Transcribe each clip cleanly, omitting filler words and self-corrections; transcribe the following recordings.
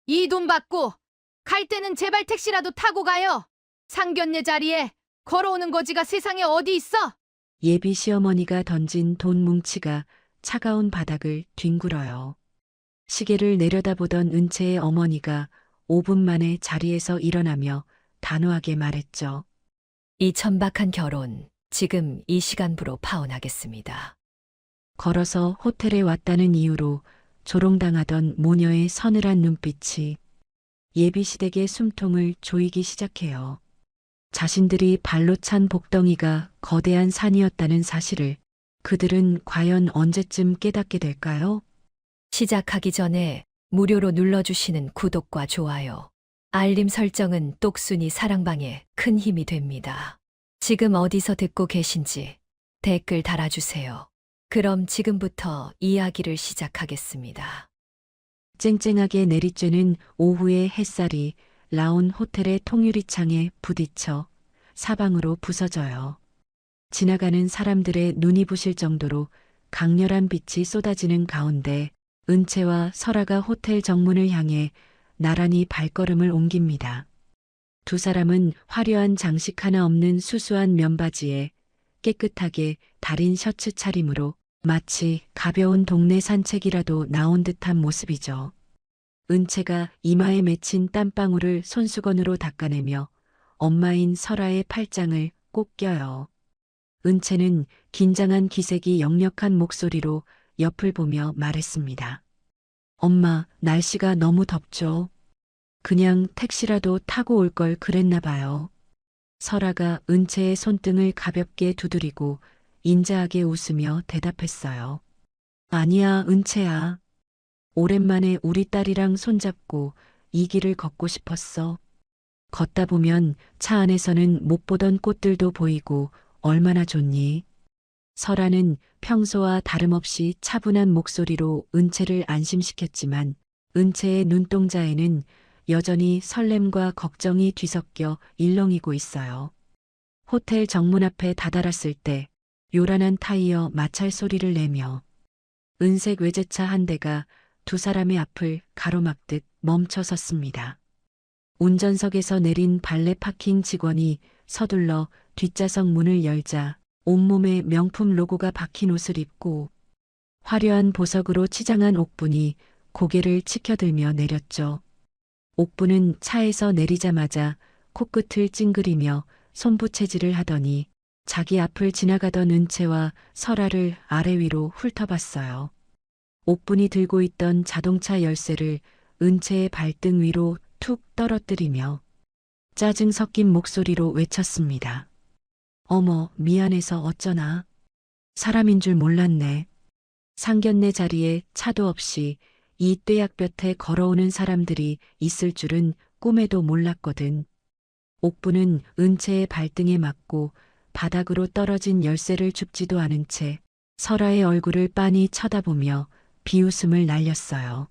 이 돈 받고 갈 때는 제발 택시라도 타고 가요. 상견례 자리에 걸어오는 거지가 세상에 어디 있어? 예비 시어머니가 던진 돈 뭉치가 차가운 바닥을 뒹굴어요. 시계를 내려다보던 은채의 어머니가 5분 만에 자리에서 일어나며 단호하게 말했죠. 이 천박한 결혼 지금 이 시간부로 파혼하겠습니다. 걸어서 호텔에 왔다는 이유로 조롱당하던 모녀의 서늘한 눈빛이 예비시댁의 숨통을 조이기 시작해요. 자신들이 발로 찬 복덩이가 거대한 산이었다는 사실을 그들은 과연 언제쯤 깨닫게 될까요? 시작하기 전에 무료로 눌러주시는 구독과 좋아요, 알림 설정은 똑순이 사랑방에 큰 힘이 됩니다. 지금 어디서 듣고 계신지 댓글 달아주세요. 그럼 지금부터 이야기를 시작하겠습니다. 쨍쨍하게 내리쬐는 오후의 햇살이 라온 호텔의 통유리창에 부딪혀 사방으로 부서져요. 지나가는 사람들의 눈이 부실 정도로 강렬한 빛이 쏟아지는 가운데 은채와 설아가 호텔 정문을 향해 나란히 발걸음을 옮깁니다. 두 사람은 화려한 장식 하나 없는 수수한 면바지에 깨끗하게 다린 셔츠 차림으로 마치 가벼운 동네 산책이라도 나온 듯한 모습이죠. 은채가 이마에 맺힌 땀방울을 손수건으로 닦아내며 엄마인 설아의 팔짱을 꼭 껴요. 은채는 긴장한 기색이 역력한 목소리로 옆을 보며 말했습니다. 엄마, 날씨가 너무 덥죠? 그냥 택시라도 타고 올 걸 그랬나 봐요. 설아가 은채의 손등을 가볍게 두드리고 인자하게 웃으며 대답했어요. 아니야, 은채야. 오랜만에 우리 딸이랑 손잡고 이 길을 걷고 싶었어. 걷다 보면 차 안에서는 못 보던 꽃들도 보이고 얼마나 좋니? 설아는 평소와 다름없이 차분한 목소리로 은채를 안심시켰지만 은채의 눈동자에는 여전히 설렘과 걱정이 뒤섞여 일렁이고 있어요. 호텔 정문 앞에 다다랐을 때 요란한 타이어 마찰 소리를 내며 은색 외제차 한 대가 두 사람의 앞을 가로막듯 멈춰 섰습니다. 운전석에서 내린 발레 파킹 직원이 서둘러 뒷좌석 문을 열자 온몸에 명품 로고가 박힌 옷을 입고 화려한 보석으로 치장한 옥분이 고개를 치켜들며 내렸죠. 옥분은 차에서 내리자마자 코끝을 찡그리며 손부채질을 하더니 자기 앞을 지나가던 은채와 설아를 아래 위로 훑어봤어요. 옥분이 들고 있던 자동차 열쇠를 은채의 발등 위로 툭 떨어뜨리며 짜증 섞인 목소리로 외쳤습니다. 어머, 미안해서 어쩌나. 사람인 줄 몰랐네. 상견례 자리에 차도 없이 이 떼약볕에 걸어오는 사람들이 있을 줄은 꿈에도 몰랐거든. 옥부는 은채의 발등에 맞고 바닥으로 떨어진 열쇠를 줍지도 않은 채 설아의 얼굴을 빤히 쳐다보며 비웃음을 날렸어요.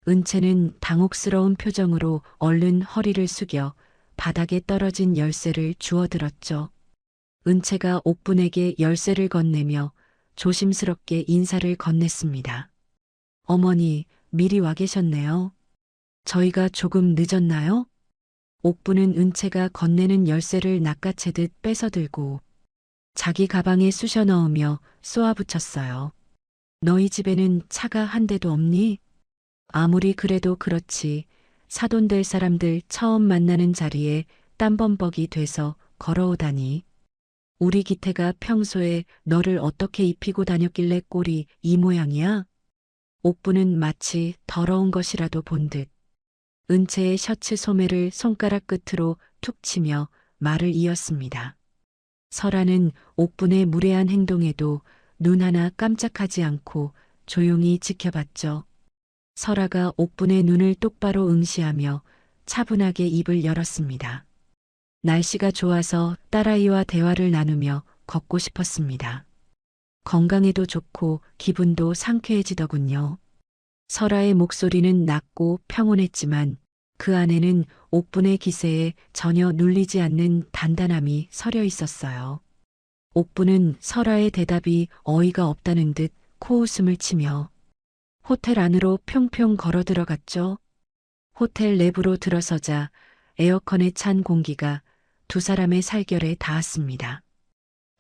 은채는 당혹스러운 표정으로 얼른 허리를 숙여 바닥에 떨어진 열쇠를 주워들었죠. 은채가 옥분에게 열쇠를 건네며 조심스럽게 인사를 건넸습니다. 어머니, 미리 와 계셨네요. 저희가 조금 늦었나요? 옥분은 은채가 건네는 열쇠를 낚아채듯 뺏어들고 자기 가방에 쑤셔 넣으며 쏘아붙였어요. 너희 집에는 차가 한 대도 없니? 아무리 그래도 그렇지 사돈될 사람들 처음 만나는 자리에 땀범벅이 돼서 걸어오다니. 우리 기태가 평소에 너를 어떻게 입히고 다녔길래 꼴이 이 모양이야? 옥부는 마치 더러운 것이라도 본 듯 은채의 셔츠 소매를 손가락 끝으로 툭 치며 말을 이었습니다. 설아는 옥분의 무례한 행동에도 눈 하나 깜짝하지 않고 조용히 지켜봤죠. 설아가 옥분의 눈을 똑바로 응시하며 차분하게 입을 열었습니다. 날씨가 좋아서 딸아이와 대화를 나누며 걷고 싶었습니다. 건강에도 좋고 기분도 상쾌해지더군요. 설아의 목소리는 낮고 평온했지만 그 안에는 옥분의 기세에 전혀 눌리지 않는 단단함이 서려 있었어요. 옥분은 설아의 대답이 어이가 없다는 듯 코웃음을 치며 호텔 안으로 평평 걸어 들어갔죠. 호텔 내부로 들어서자 에어컨에 찬 공기가 두 사람의 살결에 닿았습니다.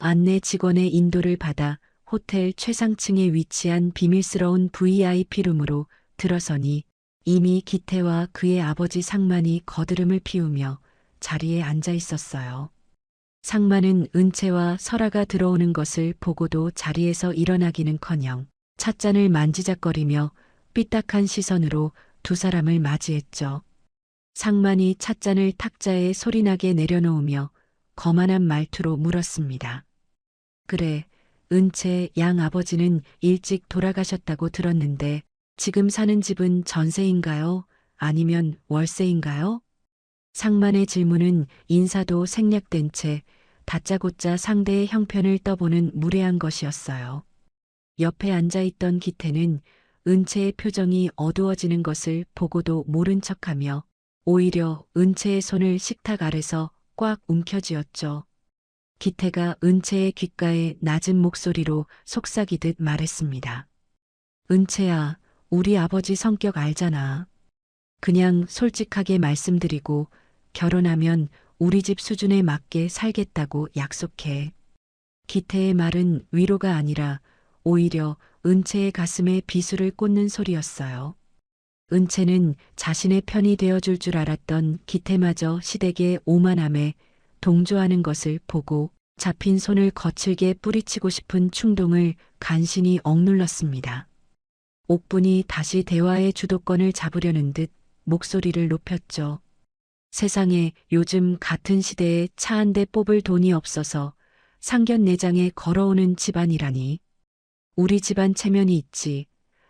안내 직원의 인도를 받아 호텔 최상층에 위치한 비밀스러운 VIP룸으로 들어서니 이미 기태와 그의 아버지 상만이 거드름을 피우며 자리에 앉아 있었어요. 상만은 은채와 설아가 들어오는 것을 보고도 자리에서 일어나기는커녕 찻잔을 만지작거리며 삐딱한 시선으로 두 사람을 맞이했죠. 상만이 찻잔을 탁자에 소리나게 내려놓으며 거만한 말투로 물었습니다. 그래, 은채 양 아버지는 일찍 돌아가셨다고 들었는데 지금 사는 집은 전세인가요? 아니면 월세인가요? 상만의 질문은 인사도 생략된 채 다짜고짜 상대의 형편을 떠보는 무례한 것이었어요. 옆에 앉아있던 기태는 은채의 표정이 어두워지는 것을 보고도 모른 척하며 오히려 은채의 손을 식탁 아래서 꽉 움켜쥐었죠. 기태가 은채의 귓가에 낮은 목소리로 속삭이듯 말했습니다. 은채야, 우리 아버지 성격 알잖아. 그냥 솔직하게 말씀드리고 결혼하면 우리 집 수준에 맞게 살겠다고 약속해. 기태의 말은 위로가 아니라 오히려 은채의 가슴에 비수를 꽂는 소리였어요. 은채는 자신의 편이 되어줄 줄 알았던 기태마저 시댁의 오만함에 동조하는 것을 보고 잡힌 손을 거칠게 뿌리치고 싶은 충동을 간신히 억눌렀습니다. 옥분이 다시 대화의 주도권을 잡으려는 듯 목소리를 높였죠. 세상에 요즘 같은 시대에 차 한 대 뽑을 돈이 없어서 상견례장에 걸어오는 집안이라니. 우리 집안 체면이 있지.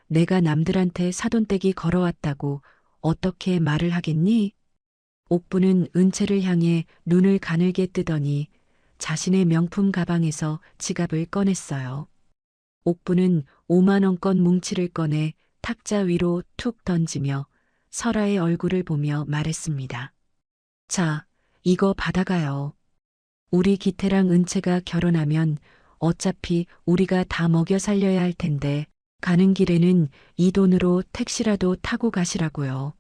내가 남들한테 사돈떼기 걸어왔다고 어떻게 말을 하겠니? 옥부는 은채를 향해 눈을 가늘게 뜨더니 자신의 명품 가방에서 지갑을 꺼냈어요. 옥부는 5만 원권 뭉치를 꺼내 탁자 위로 툭 던지며 설아의 얼굴을 보며 말했습니다. 자, 이거 받아가요. 우리 기태랑 은채가 결혼하면 어차피 우리가 다 먹여 살려야 할 텐데 가는 길에는 이 돈으로 택시라도 타고 가시라고요.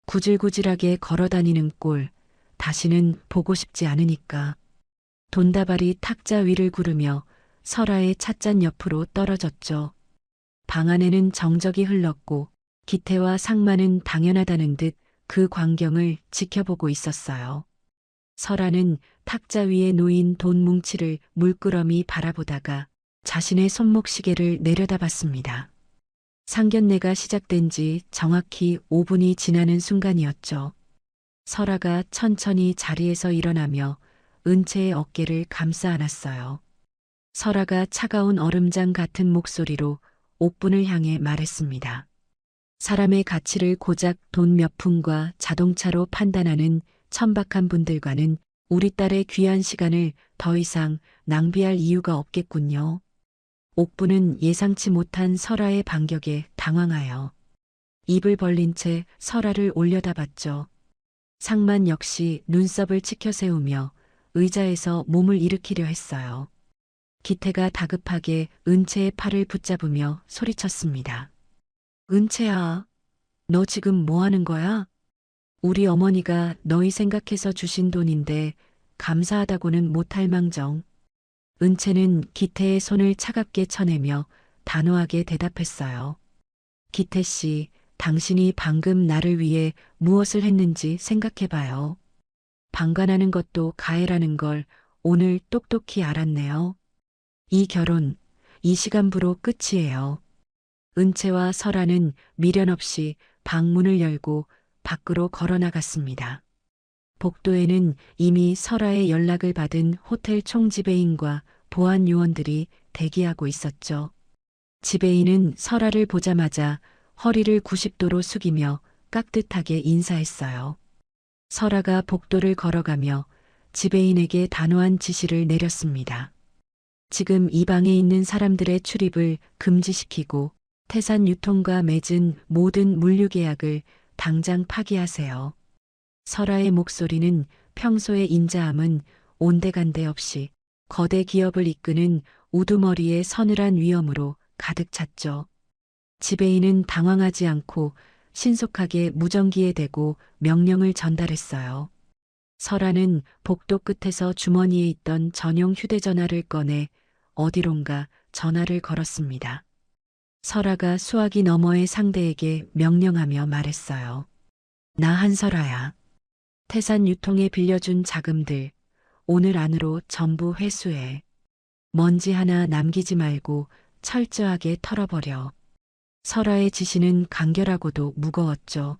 구질구질하게 걸어다니는 꼴 다시는 보고 싶지 않으니까. 돈다발이 탁자 위를 구르며 설아의 찻잔 옆으로 떨어졌죠. 방 안에는 정적이 흘렀고 기태와 상만은 당연하다는 듯 그 광경을 지켜보고 있었어요. 설아는 탁자 위에 놓인 돈 뭉치를 물끄러미 바라보다가 자신의 손목시계를 내려다봤습니다. 상견례가 시작된 지 정확히 5분이 지나는 순간이었죠. 설아가 천천히 자리에서 일어나며 은채의 어깨를 감싸 안았어요. 설아가 차가운 얼음장 같은 목소리로 옥분을 향해 말했습니다. 사람의 가치를 고작 돈 몇 푼과 자동차로 판단하는 천박한 분들과는 우리 딸의 귀한 시간을 더 이상 낭비할 이유가 없겠군요. 옥부는 예상치 못한 설아의 반격에 당황하여 입을 벌린 채 설아를 올려다봤죠. 상만 역시 눈썹을 치켜세우며 의자에서 몸을 일으키려 했어요. 기태가 다급하게 은채의 팔을 붙잡으며 소리쳤습니다. 은채야, 너 지금 뭐 하는 거야? 우리 어머니가 너희 생각해서 주신 돈인데 감사하다고는 못할 망정. 은채는 기태의 손을 차갑게 쳐내며 단호하게 대답했어요. 기태 씨, 당신이 방금 나를 위해 무엇을 했는지 생각해봐요. 방관하는 것도 가해라는 걸 오늘 똑똑히 알았네요. 이 결혼, 이 시간부로 끝이에요. 은채와 설아는 미련 없이 방문을 열고 밖으로 걸어나갔습니다. 복도에는 이미 설아의 연락을 받은 호텔 총지배인과 보안 요원들이 대기하고 있었죠. 지배인은 설아를 보자마자 허리를 90도로 숙이며 깍듯하게 인사했어요. 설아가 복도를 걸어가며 지배인에게 단호한 지시를 내렸습니다. 지금 이 방에 있는 사람들의 출입을 금지시키고 태산 유통과 맺은 모든 물류 계약을 당장 파기하세요. 설아의 목소리는 평소의 인자함은 온데간데 없이 거대 기업을 이끄는 우두머리의 서늘한 위엄으로 가득 찼죠. 지배인은 당황하지 않고 신속하게 무전기에 대고 명령을 전달했어요. 설아는 복도 끝에서 주머니에 있던 전용 휴대전화를 꺼내 어디론가 전화를 걸었습니다. 설아가 수화기 너머의 상대에게 명령하며 말했어요. 나 한설아야. 태산 유통에 빌려준 자금들 오늘 안으로 전부 회수해. 먼지 하나 남기지 말고 철저하게 털어버려. 설아의 지시는 간결하고도 무거웠죠.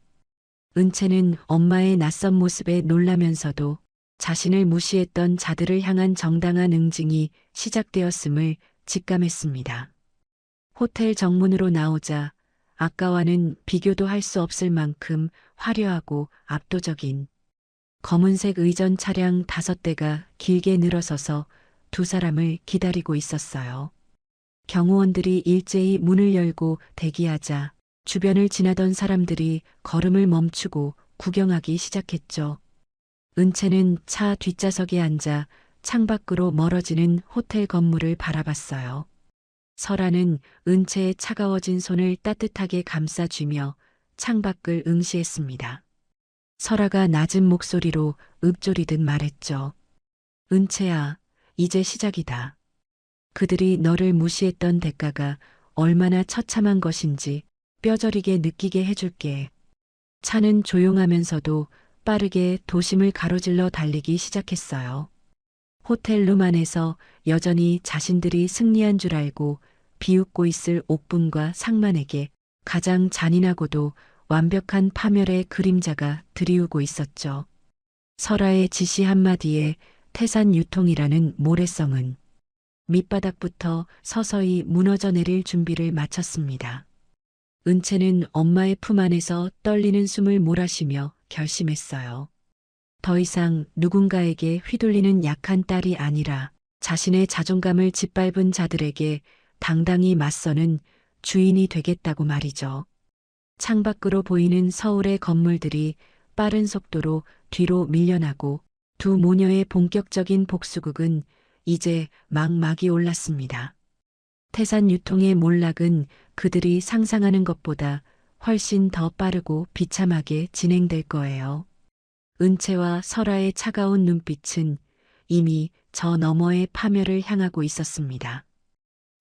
은채는 엄마의 낯선 모습에 놀라면서도 자신을 무시했던 자들을 향한 정당한 응징이 시작되었음을 직감했습니다. 호텔 정문으로 나오자 아까와는 비교도 할 수 없을 만큼 화려하고 압도적인 검은색 의전 차량 5대가 길게 늘어서서 두 사람을 기다리고 있었어요. 경호원들이 일제히 문을 열고 대기하자 주변을 지나던 사람들이 걸음을 멈추고 구경하기 시작했죠. 은채는 차 뒷좌석에 앉아 창밖으로 멀어지는 호텔 건물을 바라봤어요. 설아는 은채의 차가워진 손을 따뜻하게 감싸쥐며 창밖을 응시했습니다. 설아가 낮은 목소리로 읊조리듯 말했죠. 은채야, 이제 시작이다. 그들이 너를 무시했던 대가가 얼마나 처참한 것인지 뼈저리게 느끼게 해줄게. 차는 조용하면서도 빠르게 도심을 가로질러 달리기 시작했어요. 호텔 룸 안에서 여전히 자신들이 승리한 줄 알고 비웃고 있을 옥분과 상만에게 가장 잔인하고도 완벽한 파멸의 그림자가 드리우고 있었죠. 설아의 지시 한마디에 태산 유통이라는 모래성은 밑바닥부터 서서히 무너져 내릴 준비를 마쳤습니다. 은채는 엄마의 품 안에서 떨리는 숨을 몰아쉬며 결심했어요. 더 이상 누군가에게 휘둘리는 약한 딸이 아니라 자신의 자존감을 짓밟은 자들에게 당당히 맞서는 주인이 되겠다고 말이죠. 창밖으로 보이는 서울의 건물들이 빠른 속도로 뒤로 밀려나고 두 모녀의 본격적인 복수극은 이제 막막이 올랐습니다. 태산 유통의 몰락은 그들이 상상하는 것보다 훨씬 더 빠르고 비참하게 진행될 거예요. 은채와 설아의 차가운 눈빛은 이미 저 너머의 파멸을 향하고 있었습니다.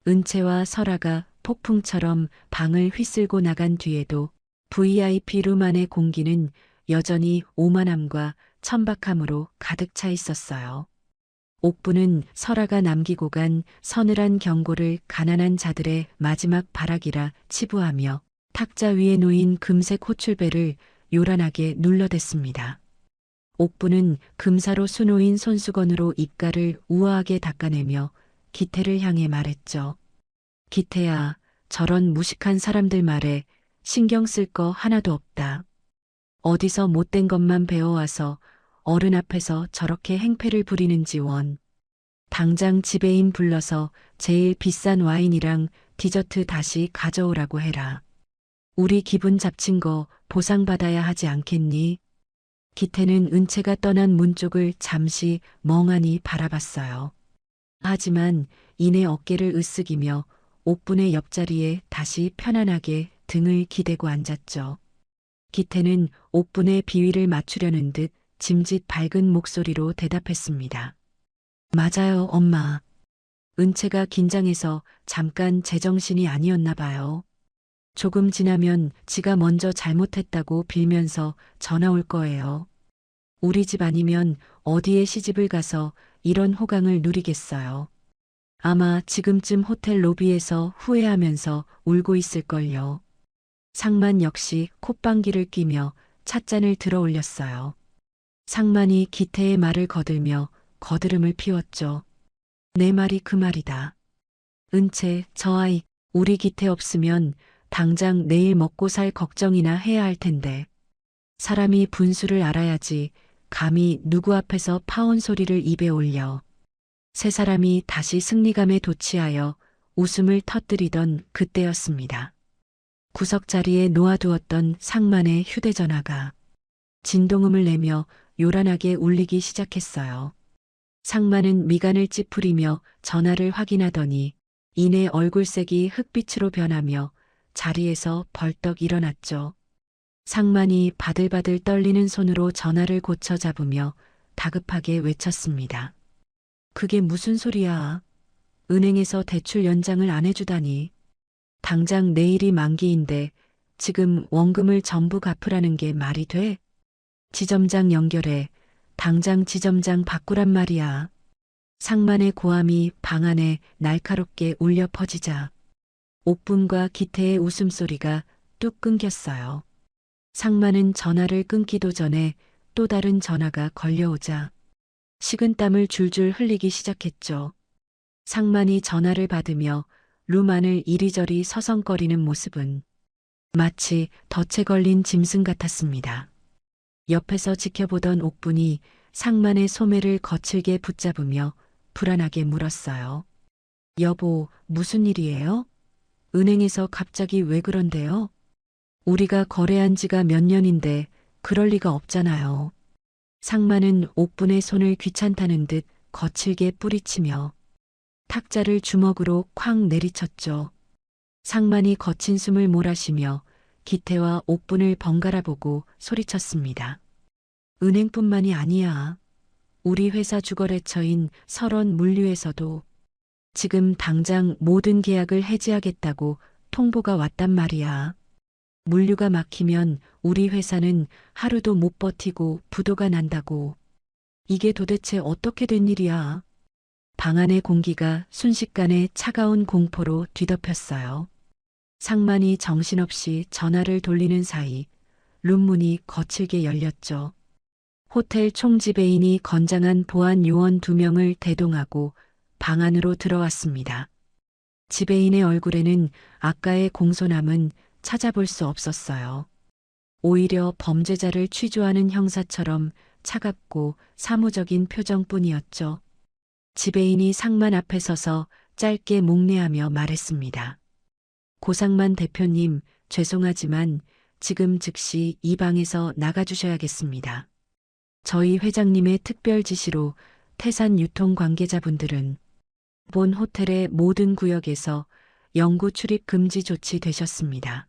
은채와 설아가 폭풍처럼 방을 휘쓸고 나간 뒤에도 VIP 룸 안의 공기는 여전히 오만함과 천박함으로 가득 차 있었어요. 옥부는 설아가 남기고 간 서늘한 경고를 가난한 자들의 마지막 발악이라 치부하며 탁자 위에 놓인 금색 호출배를 요란하게 눌러댔습니다. 옥부는 금사로 수놓인 손수건으로 입가를 우아하게 닦아내며 기태를 향해 말했죠. 기태야, 저런 무식한 사람들 말에 신경 쓸 거 하나도 없다. 어디서 못된 것만 배워와서 어른 앞에서 저렇게 행패를 부리는지 원. 당장 지배인 불러서 제일 비싼 와인이랑 디저트 다시 가져오라고 해라. 우리 기분 잡친 거 보상받아야 하지 않겠니? 기태는 은채가 떠난 문 쪽을 잠시 멍하니 바라봤어요. 하지만 이내 어깨를 으쓱이며 옥분의 옆자리에 다시 편안하게 등을 기대고 앉았죠. 기태는 옥분의 비위를 맞추려는 듯 짐짓 밝은 목소리로 대답했습니다. 맞아요, 엄마. 은채가 긴장해서 잠깐 제정신이 아니었나 봐요. 조금 지나면 지가 먼저 잘못했다고 빌면서 전화 올 거예요. 우리 집 아니면 어디에 시집을 가서 이런 호강을 누리겠어요. 아마 지금쯤 호텔 로비에서 후회하면서 울고 있을걸요. 상만 역시 콧방귀를 뀌며 찻잔을 들어 올렸어요. 상만이 기태의 말을 거들며 거드름을 피웠죠. 내 말이 그 말이다. 은채, 저 아이, 우리 기태 없으면 당장 내일 먹고 살 걱정이나 해야 할 텐데. 사람이 분수를 알아야지 감히 누구 앞에서 파혼 소리를 입에 올려. 세 사람이 다시 승리감에 도취하여 웃음을 터뜨리던 그때였습니다. 구석자리에 놓아두었던 상만의 휴대전화가 진동음을 내며 요란하게 울리기 시작했어요. 상만은 미간을 찌푸리며 전화를 확인하더니 이내 얼굴색이 흑빛으로 변하며 자리에서 벌떡 일어났죠. 상만이 바들바들 떨리는 손으로 전화를 고쳐 잡으며 다급하게 외쳤습니다. 그게 무슨 소리야? 은행에서 대출 연장을 안 해주다니. 당장 내일이 만기인데 지금 원금을 전부 갚으라는 게 말이 돼? 지점장 연결해. 당장 지점장 바꾸란 말이야. 상만의 고함이 방 안에 날카롭게 울려 퍼지자 옥분과 기태의 웃음소리가 뚝 끊겼어요. 상만은 전화를 끊기도 전에 또 다른 전화가 걸려오자 식은땀을 줄줄 흘리기 시작했죠. 상만이 전화를 받으며 룸 안을 이리저리 서성거리는 모습은 마치 덫에 걸린 짐승 같았습니다. 옆에서 지켜보던 옥분이 상만의 소매를 거칠게 붙잡으며 불안하게 물었어요. 여보, 무슨 일이에요? 은행에서 갑자기 왜 그런데요? 우리가 거래한 지가 몇 년인데 그럴 리가 없잖아요. 상만은 옥분의 손을 귀찮다는 듯 거칠게 뿌리치며 탁자를 주먹으로 쾅 내리쳤죠. 상만이 거친 숨을 몰아쉬며 기태와 옥분을 번갈아 보고 소리쳤습니다. 은행뿐만이 아니야. 우리 회사 주거래처인 설원 물류에서도 지금 당장 모든 계약을 해지하겠다고 통보가 왔단 말이야. 물류가 막히면 우리 회사는 하루도 못 버티고 부도가 난다고. 이게 도대체 어떻게 된 일이야? 방 안의 공기가 순식간에 차가운 공포로 뒤덮였어요. 상만이 정신없이 전화를 돌리는 사이 룸문이 거칠게 열렸죠. 호텔 총지배인이 건장한 보안 요원 2명을 대동하고 방 안으로 들어왔습니다. 지배인의 얼굴에는 아까의 공손함은 찾아볼 수 없었어요. 오히려 범죄자를 취조하는 형사처럼 차갑고 사무적인 표정뿐이었죠. 지배인이 상만 앞에 서서 짧게 목례하며 말했습니다. 고상만 대표님, 죄송하지만 지금 즉시 이 방에서 나가주셔야겠습니다. 저희 회장님의 특별 지시로 태산 유통 관계자분들은 본 호텔의 모든 구역에서 영구 출입 금지 조치되셨습니다.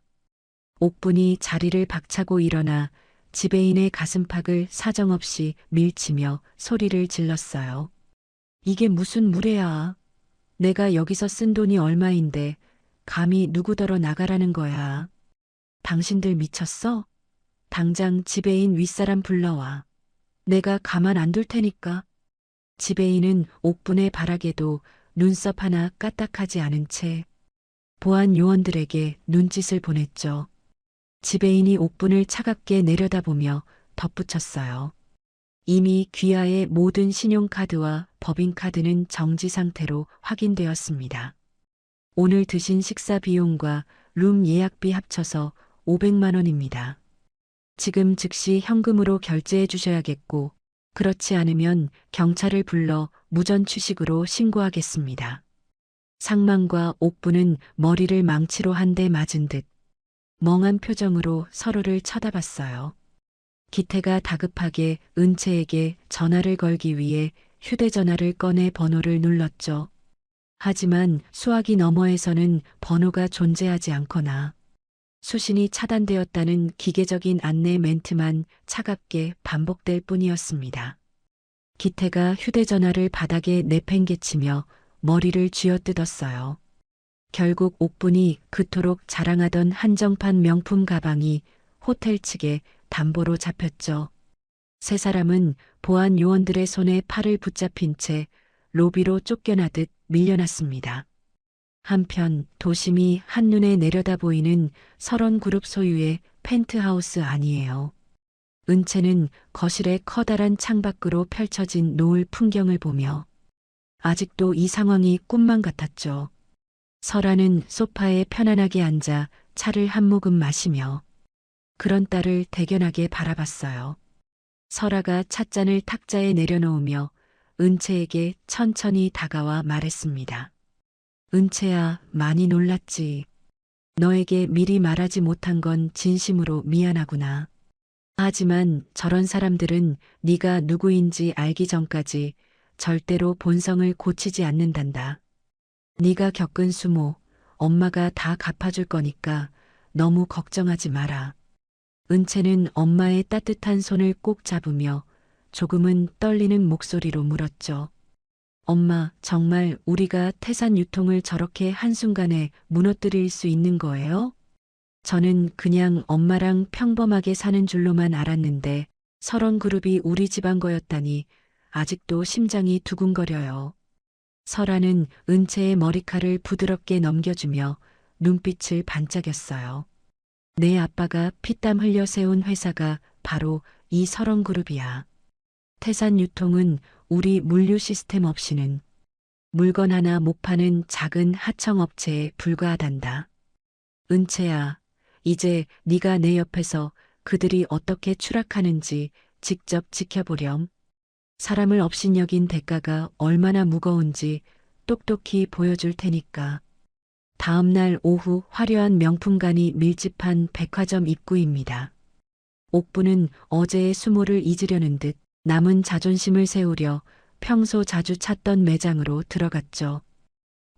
옥분이 자리를 박차고 일어나 지배인의 가슴팍을 사정없이 밀치며 소리를 질렀어요. 이게 무슨 무례야. 내가 여기서 쓴 돈이 얼마인데 감히 누구더러 나가라는 거야. 당신들 미쳤어? 당장 지배인 윗사람 불러와. 내가 가만 안 둘 테니까. 지배인은 옥분의 발악에도 눈썹 하나 까딱하지 않은 채 보안 요원들에게 눈짓을 보냈죠. 지배인이 옥분을 차갑게 내려다보며 덧붙였어요. 이미 귀하의 모든 신용카드와 법인카드는 정지 상태로 확인되었습니다. 오늘 드신 식사 비용과 룸 예약비 합쳐서 500만 원입니다. 지금 즉시 현금으로 결제해 주셔야겠고 그렇지 않으면 경찰을 불러 무전 취식으로 신고하겠습니다. 상만과 옥분은 머리를 망치로 한 대 맞은 듯 멍한 표정으로 서로를 쳐다봤어요. 기태가 다급하게 은채에게 전화를 걸기 위해 휴대전화를 꺼내 번호를 눌렀죠. 하지만 수화기 너머에서는 번호가 존재하지 않거나 수신이 차단되었다는 기계적인 안내 멘트만 차갑게 반복될 뿐이었습니다. 기태가 휴대전화를 바닥에 내팽개치며 머리를 쥐어뜯었어요. 결국 옥분이 그토록 자랑하던 한정판 명품 가방이 호텔 측에 담보로 잡혔죠. 세 사람은 보안 요원들의 손에 팔을 붙잡힌 채 로비로 쫓겨나듯 밀려났습니다. 한편 도심이 한눈에 내려다 보이는 설원그룹 소유의 펜트하우스 안이에요. 은채는 거실의 커다란 창밖으로 펼쳐진 노을 풍경을 보며 아직도 이 상황이 꿈만 같았죠. 설아는 소파에 편안하게 앉아 차를 한 모금 마시며 그런 딸을 대견하게 바라봤어요. 설아가 찻잔을 탁자에 내려놓으며 은채에게 천천히 다가와 말했습니다. 은채야, 많이 놀랐지. 너에게 미리 말하지 못한 건 진심으로 미안하구나. 하지만 저런 사람들은 네가 누구인지 알기 전까지 절대로 본성을 고치지 않는단다. 네가 겪은 수모, 엄마가 다 갚아줄 거니까 너무 걱정하지 마라. 은채는 엄마의 따뜻한 손을 꼭 잡으며 조금은 떨리는 목소리로 물었죠. 엄마, 정말 우리가 태산 유통을 저렇게 한순간에 무너뜨릴 수 있는 거예요? 저는 그냥 엄마랑 평범하게 사는 줄로만 알았는데 설원그룹이 우리 집안 거였다니 아직도 심장이 두근거려요. 설아는 은채의 머리칼을 부드럽게 넘겨주며 눈빛을 반짝였어요. 내 아빠가 피땀 흘려 세운 회사가 바로 이 설원그룹이야. 태산유통은 우리 물류 시스템 없이는 물건 하나 못 파는 작은 하청업체에 불과하단다. 은채야, 이제 네가 내 옆에서 그들이 어떻게 추락하는지 직접 지켜보렴. 사람을 업신여긴 대가가 얼마나 무거운지 똑똑히 보여줄 테니까. 다음 날 오후 화려한 명품관이 밀집한 백화점 입구입니다. 옥부는 어제의 수모를 잊으려는 듯 남은 자존심을 세우려 평소 자주 찾던 매장으로 들어갔죠.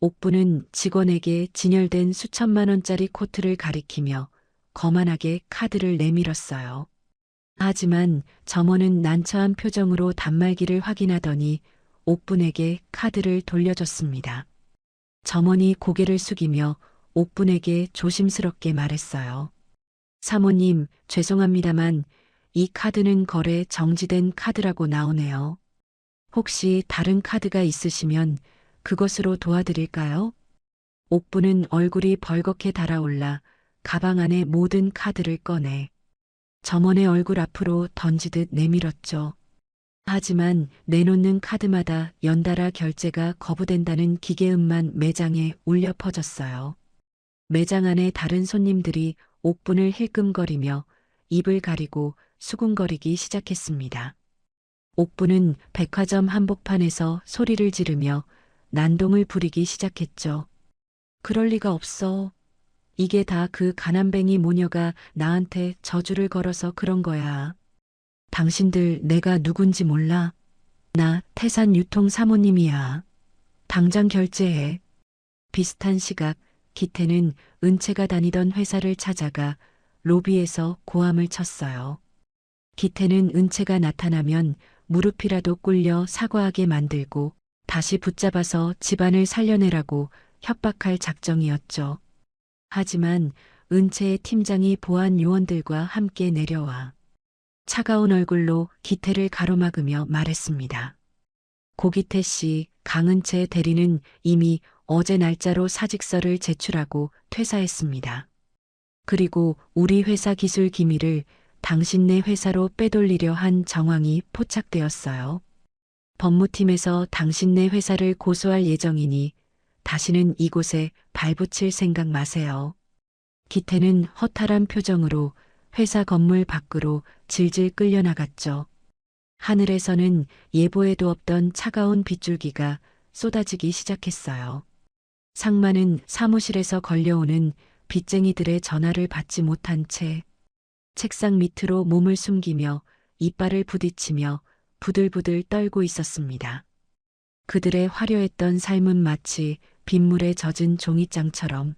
옥부는 직원에게 진열된 수천만 원짜리 코트를 가리키며 거만하게 카드를 내밀었어요. 하지만 점원은 난처한 표정으로 단말기를 확인하더니 옥분에게 카드를 돌려줬습니다. 점원이 고개를 숙이며 옥분에게 조심스럽게 말했어요. 사모님, 죄송합니다만 이 카드는 거래 정지된 카드라고 나오네요. 혹시 다른 카드가 있으시면 그것으로 도와드릴까요? 옥분은 얼굴이 벌겋게 달아올라 가방 안에 모든 카드를 꺼내 점원의 얼굴 앞으로 던지듯 내밀었죠. 하지만 내놓는 카드마다 연달아 결제가 거부된다는 기계음만 매장에 울려 퍼졌어요. 매장 안에 다른 손님들이 옥분을 힐끔거리며 입을 가리고 수군거리기 시작했습니다. 옥분은 백화점 한복판에서 소리를 지르며 난동을 부리기 시작했죠. 그럴 리가 없어. 이게 다 그 가난뱅이 모녀가 나한테 저주를 걸어서 그런 거야. 당신들 내가 누군지 몰라? 나 태산 유통 사모님이야. 당장 결제해. 비슷한 시각 기태는 은채가 다니던 회사를 찾아가 로비에서 고함을 쳤어요. 기태는 은채가 나타나면 무릎이라도 꿇려 사과하게 만들고 다시 붙잡아서 집안을 살려내라고 협박할 작정이었죠. 하지만 은채의 팀장이 보안 요원들과 함께 내려와 차가운 얼굴로 기태를 가로막으며 말했습니다. 고기태 씨, 강은채 대리는 이미 어제 날짜로 사직서를 제출하고 퇴사했습니다. 그리고 우리 회사 기술 기밀을 당신네 회사로 빼돌리려 한 정황이 포착되었어요. 법무팀에서 당신네 회사를 고소할 예정이니 다시는 이곳에 발붙일 생각 마세요. 기태는 허탈한 표정으로 회사 건물 밖으로 질질 끌려나갔죠. 하늘에서는 예보에도 없던 차가운 빗줄기가 쏟아지기 시작했어요. 상마는 사무실에서 걸려오는 빚쟁이들의 전화를 받지 못한 채 책상 밑으로 몸을 숨기며 이빨을 부딪히며 부들부들 떨고 있었습니다. 그들의 화려했던 삶은 마치 빗물에 젖은 종이장처럼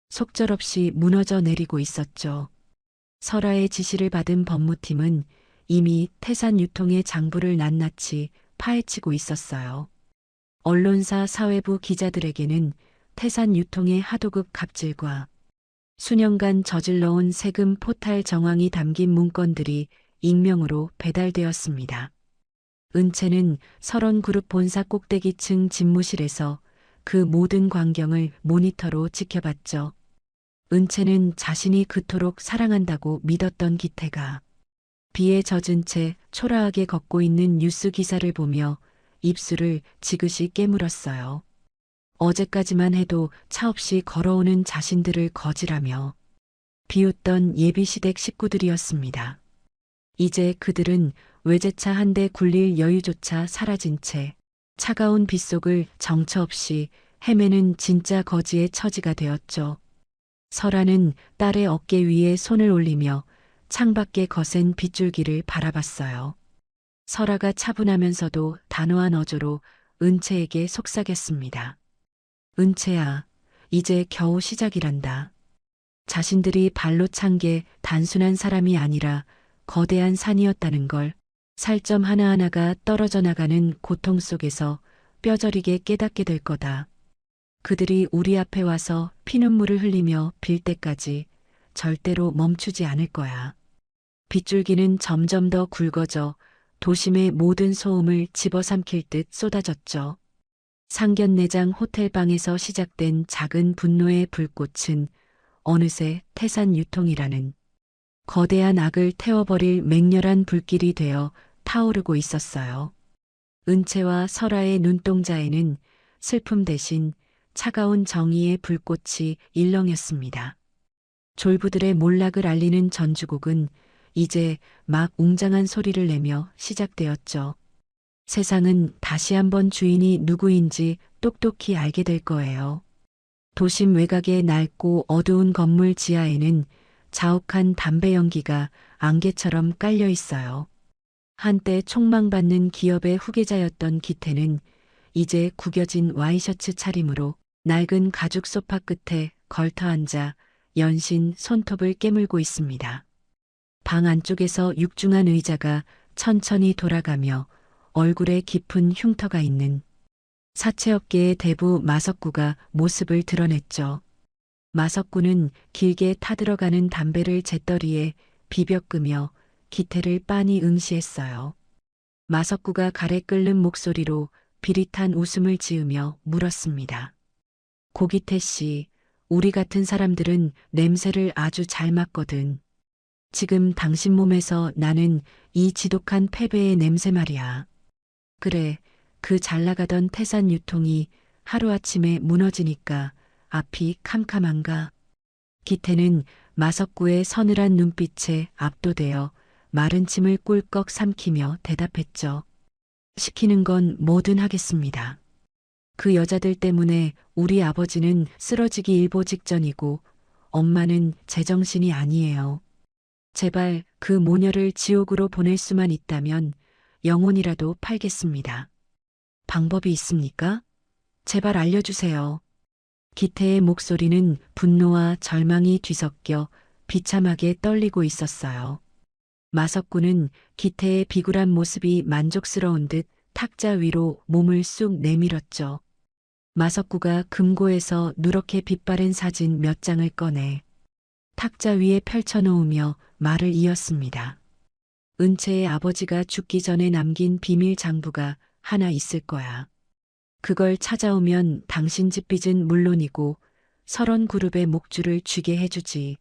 속절없이 무너져 내리고 있었죠. 설아의 지시를 받은 법무팀은 이미 태산 유통의 장부를 낱낱이 파헤치고 있었어요. 언론사 사회부 기자들에게는 태산 유통의 하도급 갑질과 수년간 저질러온 세금 포탈 정황이 담긴 문건들이 익명으로 배달되었습니다. 은채는 설원그룹 본사 꼭대기층 집무실에서 그 모든 광경을 모니터로 지켜봤죠. 은채는 자신이 그토록 사랑한다고 믿었던 기태가 비에 젖은 채 초라하게 걷고 있는 뉴스 기사를 보며 입술을 지그시 깨물었어요. 어제까지만 해도 차 없이 걸어오는 자신들을 거질하며 비웃던 예비시댁 식구들이었습니다. 이제 그들은 외제차 한 대 굴릴 여유조차 사라진 채 차가운 빗속을 정처 없이 헤매는 진짜 거지의 처지가 되었죠. 설아는 딸의 어깨 위에 손을 올리며 창밖에 거센 빗줄기를 바라봤어요. 설아가 차분하면서도 단호한 어조로 은채에게 속삭였습니다. 은채야, 이제 겨우 시작이란다. 자신들이 발로 찬 게 단순한 사람이 아니라 거대한 산이었다는 걸 살점 하나하나가 떨어져 나가는 고통 속에서 뼈저리게 깨닫게 될 거다. 그들이 우리 앞에 와서 피눈물을 흘리며 빌 때까지 절대로 멈추지 않을 거야. 빗줄기는 점점 더 굵어져 도심의 모든 소음을 집어삼킬 듯 쏟아졌죠. 상견례장 호텔방에서 시작된 작은 분노의 불꽃은 어느새 태산 유통이라는 거대한 악을 태워버릴 맹렬한 불길이 되어 타오르고 있었어요. 은채와 설아의 눈동자에는 슬픔 대신 차가운 정의의 불꽃이 일렁였습니다. 졸부들의 몰락을 알리는 전주곡은 이제 막 웅장한 소리를 내며 시작되었죠. 세상은 다시 한번 주인이 누구인지 똑똑히 알게 될 거예요. 도심 외곽의 낡고 어두운 건물 지하에는 자욱한 담배 연기가 안개처럼 깔려 있어요. 한때 촉망받는 기업의 후계자였던 기태는 이제 구겨진 와이셔츠 차림으로 낡은 가죽 소파 끝에 걸터 앉아 연신 손톱을 깨물고 있습니다. 방 안쪽에서 육중한 의자가 천천히 돌아가며 얼굴에 깊은 흉터가 있는 사채업계의 대부 마석구가 모습을 드러냈죠. 마석구는 길게 타들어가는 담배를 재떨이에 비벼 끄며 기태를 빤히 응시했어요. 마석구가 가래 끓는 목소리로 비릿한 웃음을 지으며 물었습니다. 고기태 씨, 우리 같은 사람들은 냄새를 아주 잘 맡거든. 지금 당신 몸에서 나는 이 지독한 패배의 냄새 말이야. 그래, 그 잘 나가던 태산 유통이 하루아침에 무너지니까 앞이 캄캄한가. 기태는 마석구의 서늘한 눈빛에 압도되어 마른 침을 꿀꺽 삼키며 대답했죠. 시키는 건 뭐든 하겠습니다. 그 여자들 때문에 우리 아버지는 쓰러지기 일보 직전이고 엄마는 제정신이 아니에요. 제발 그 모녀를 지옥으로 보낼 수만 있다면 영혼이라도 팔겠습니다. 방법이 있습니까? 제발 알려주세요. 기태의 목소리는 분노와 절망이 뒤섞여 비참하게 떨리고 있었어요. 마석구는 기태의 비굴한 모습이 만족스러운 듯 탁자 위로 몸을 쑥 내밀었죠. 마석구가 금고에서 누렇게 빛바랜 사진 몇 장을 꺼내 탁자 위에 펼쳐놓으며 말을 이었습니다. 은채의 아버지가 죽기 전에 남긴 비밀 장부가 하나 있을 거야. 그걸 찾아오면 당신 집 빚은 물론이고 설원 그룹의 목줄을 쥐게 해주지.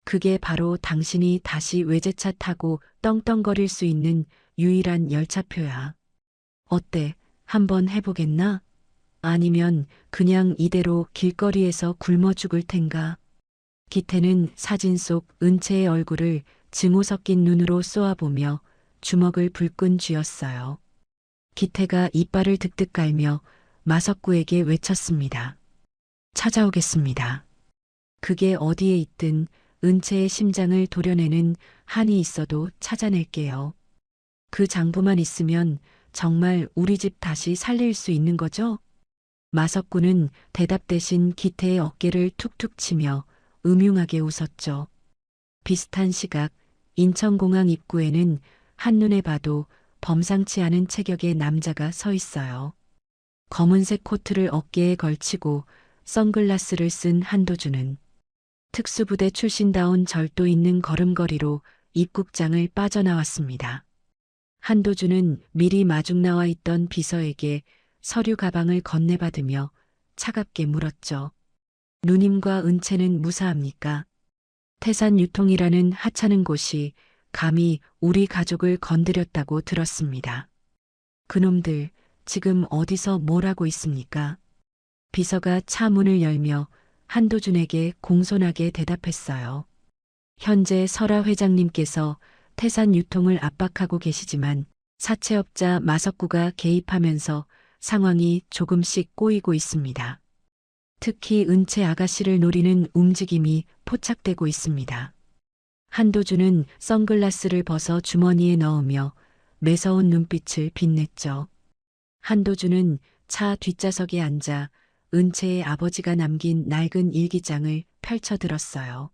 그게 바로 당신이 다시 외제차 타고 떵떵거릴 수 있는 유일한 열차표야. 어때? 한번 해보겠나? 아니면 그냥 이대로 길거리에서 굶어 죽을 텐가? 기태는 사진 속 은채의 얼굴을 증오 섞인 눈으로 쏘아보며 주먹을 불끈 쥐었어요. 기태가 이빨을 득득 깔며 마석구에게 외쳤습니다. 찾아오겠습니다. 그게 어디에 있든 은채의 심장을 도려내는 한이 있어도 찾아낼게요. 그 장부만 있으면 정말 우리 집 다시 살릴 수 있는 거죠? 마석구는 대답 대신 기태의 어깨를 툭툭 치며 음흉하게 웃었죠. 비슷한 시각 인천공항 입구에는 한눈에 봐도 범상치 않은 체격의 남자가 서 있어요. 검은색 코트를 어깨에 걸치고 선글라스를 쓴 한도준은 특수부대 출신다운 절도 있는 걸음걸이로 입국장을 빠져나왔습니다. 한도준은 미리 마중 나와 있던 비서에게 서류 가방을 건네받으며 차갑게 물었죠. 누님과 은채는 무사합니까? 태산 유통이라는 하찮은 곳이 감히 우리 가족을 건드렸다고 들었습니다. 그놈들 지금 어디서 뭘 하고 있습니까? 비서가 차 문을 열며 한도준에게 공손하게 대답했어요. 현재 설아 회장님께서 태산 유통을 압박하고 계시지만 사채업자 마석구가 개입하면서 상황이 조금씩 꼬이고 있습니다. 특히 은채 아가씨를 노리는 움직임이 포착되고 있습니다. 한도준은 선글라스를 벗어 주머니에 넣으며 매서운 눈빛을 빛냈죠. 한도준은 차 뒷좌석에 앉아 은채의 아버지가 남긴 낡은 일기장을 펼쳐들었어요.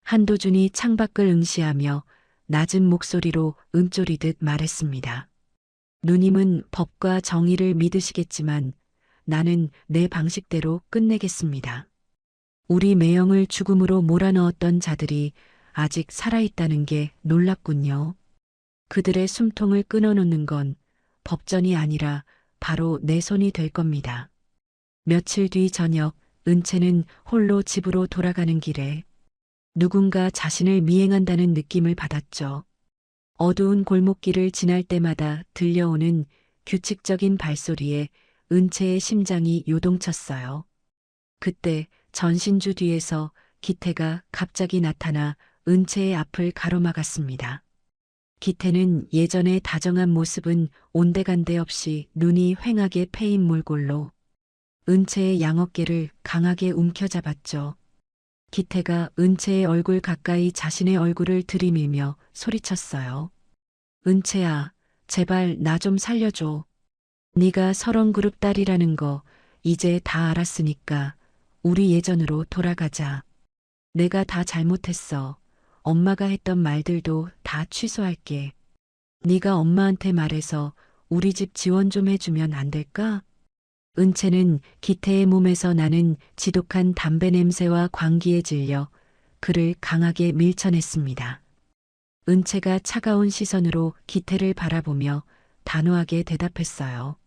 한도준이 창밖을 응시하며 낮은 목소리로 음조리듯 말했습니다. 누님은 법과 정의를 믿으시겠지만 나는 내 방식대로 끝내겠습니다. 우리 매형을 죽음으로 몰아넣었던 자들이 아직 살아있다는 게 놀랍군요. 그들의 숨통을 끊어놓는 건 법전이 아니라 바로 내 손이 될 겁니다. 며칠 뒤 저녁, 은채는 홀로 집으로 돌아가는 길에 누군가 자신을 미행한다는 느낌을 받았죠. 어두운 골목길을 지날 때마다 들려오는 규칙적인 발소리에 은채의 심장이 요동쳤어요. 그때 전신주 뒤에서 기태가 갑자기 나타나 은채의 앞을 가로막았습니다. 기태는 예전의 다정한 모습은 온데간데 없이 눈이 휑하게 패인 몰골로 은채의 양어깨를 강하게 움켜잡았죠. 기태가 은채의 얼굴 가까이 자신의 얼굴을 들이밀며 소리쳤어요. 은채야, 제발 나 좀 살려줘. 네가 설원그룹 딸이라는 거 이제 다 알았으니까 우리 예전으로 돌아가자. 내가 다 잘못했어. 엄마가 했던 말들도 다 취소할게. 네가 엄마한테 말해서 우리 집 지원 좀 해주면 안 될까? 은채는 기태의 몸에서 나는 지독한 담배 냄새와 광기에 질려 그를 강하게 밀쳐냈습니다. 은채가 차가운 시선으로 기태를 바라보며 단호하게 대답했어요.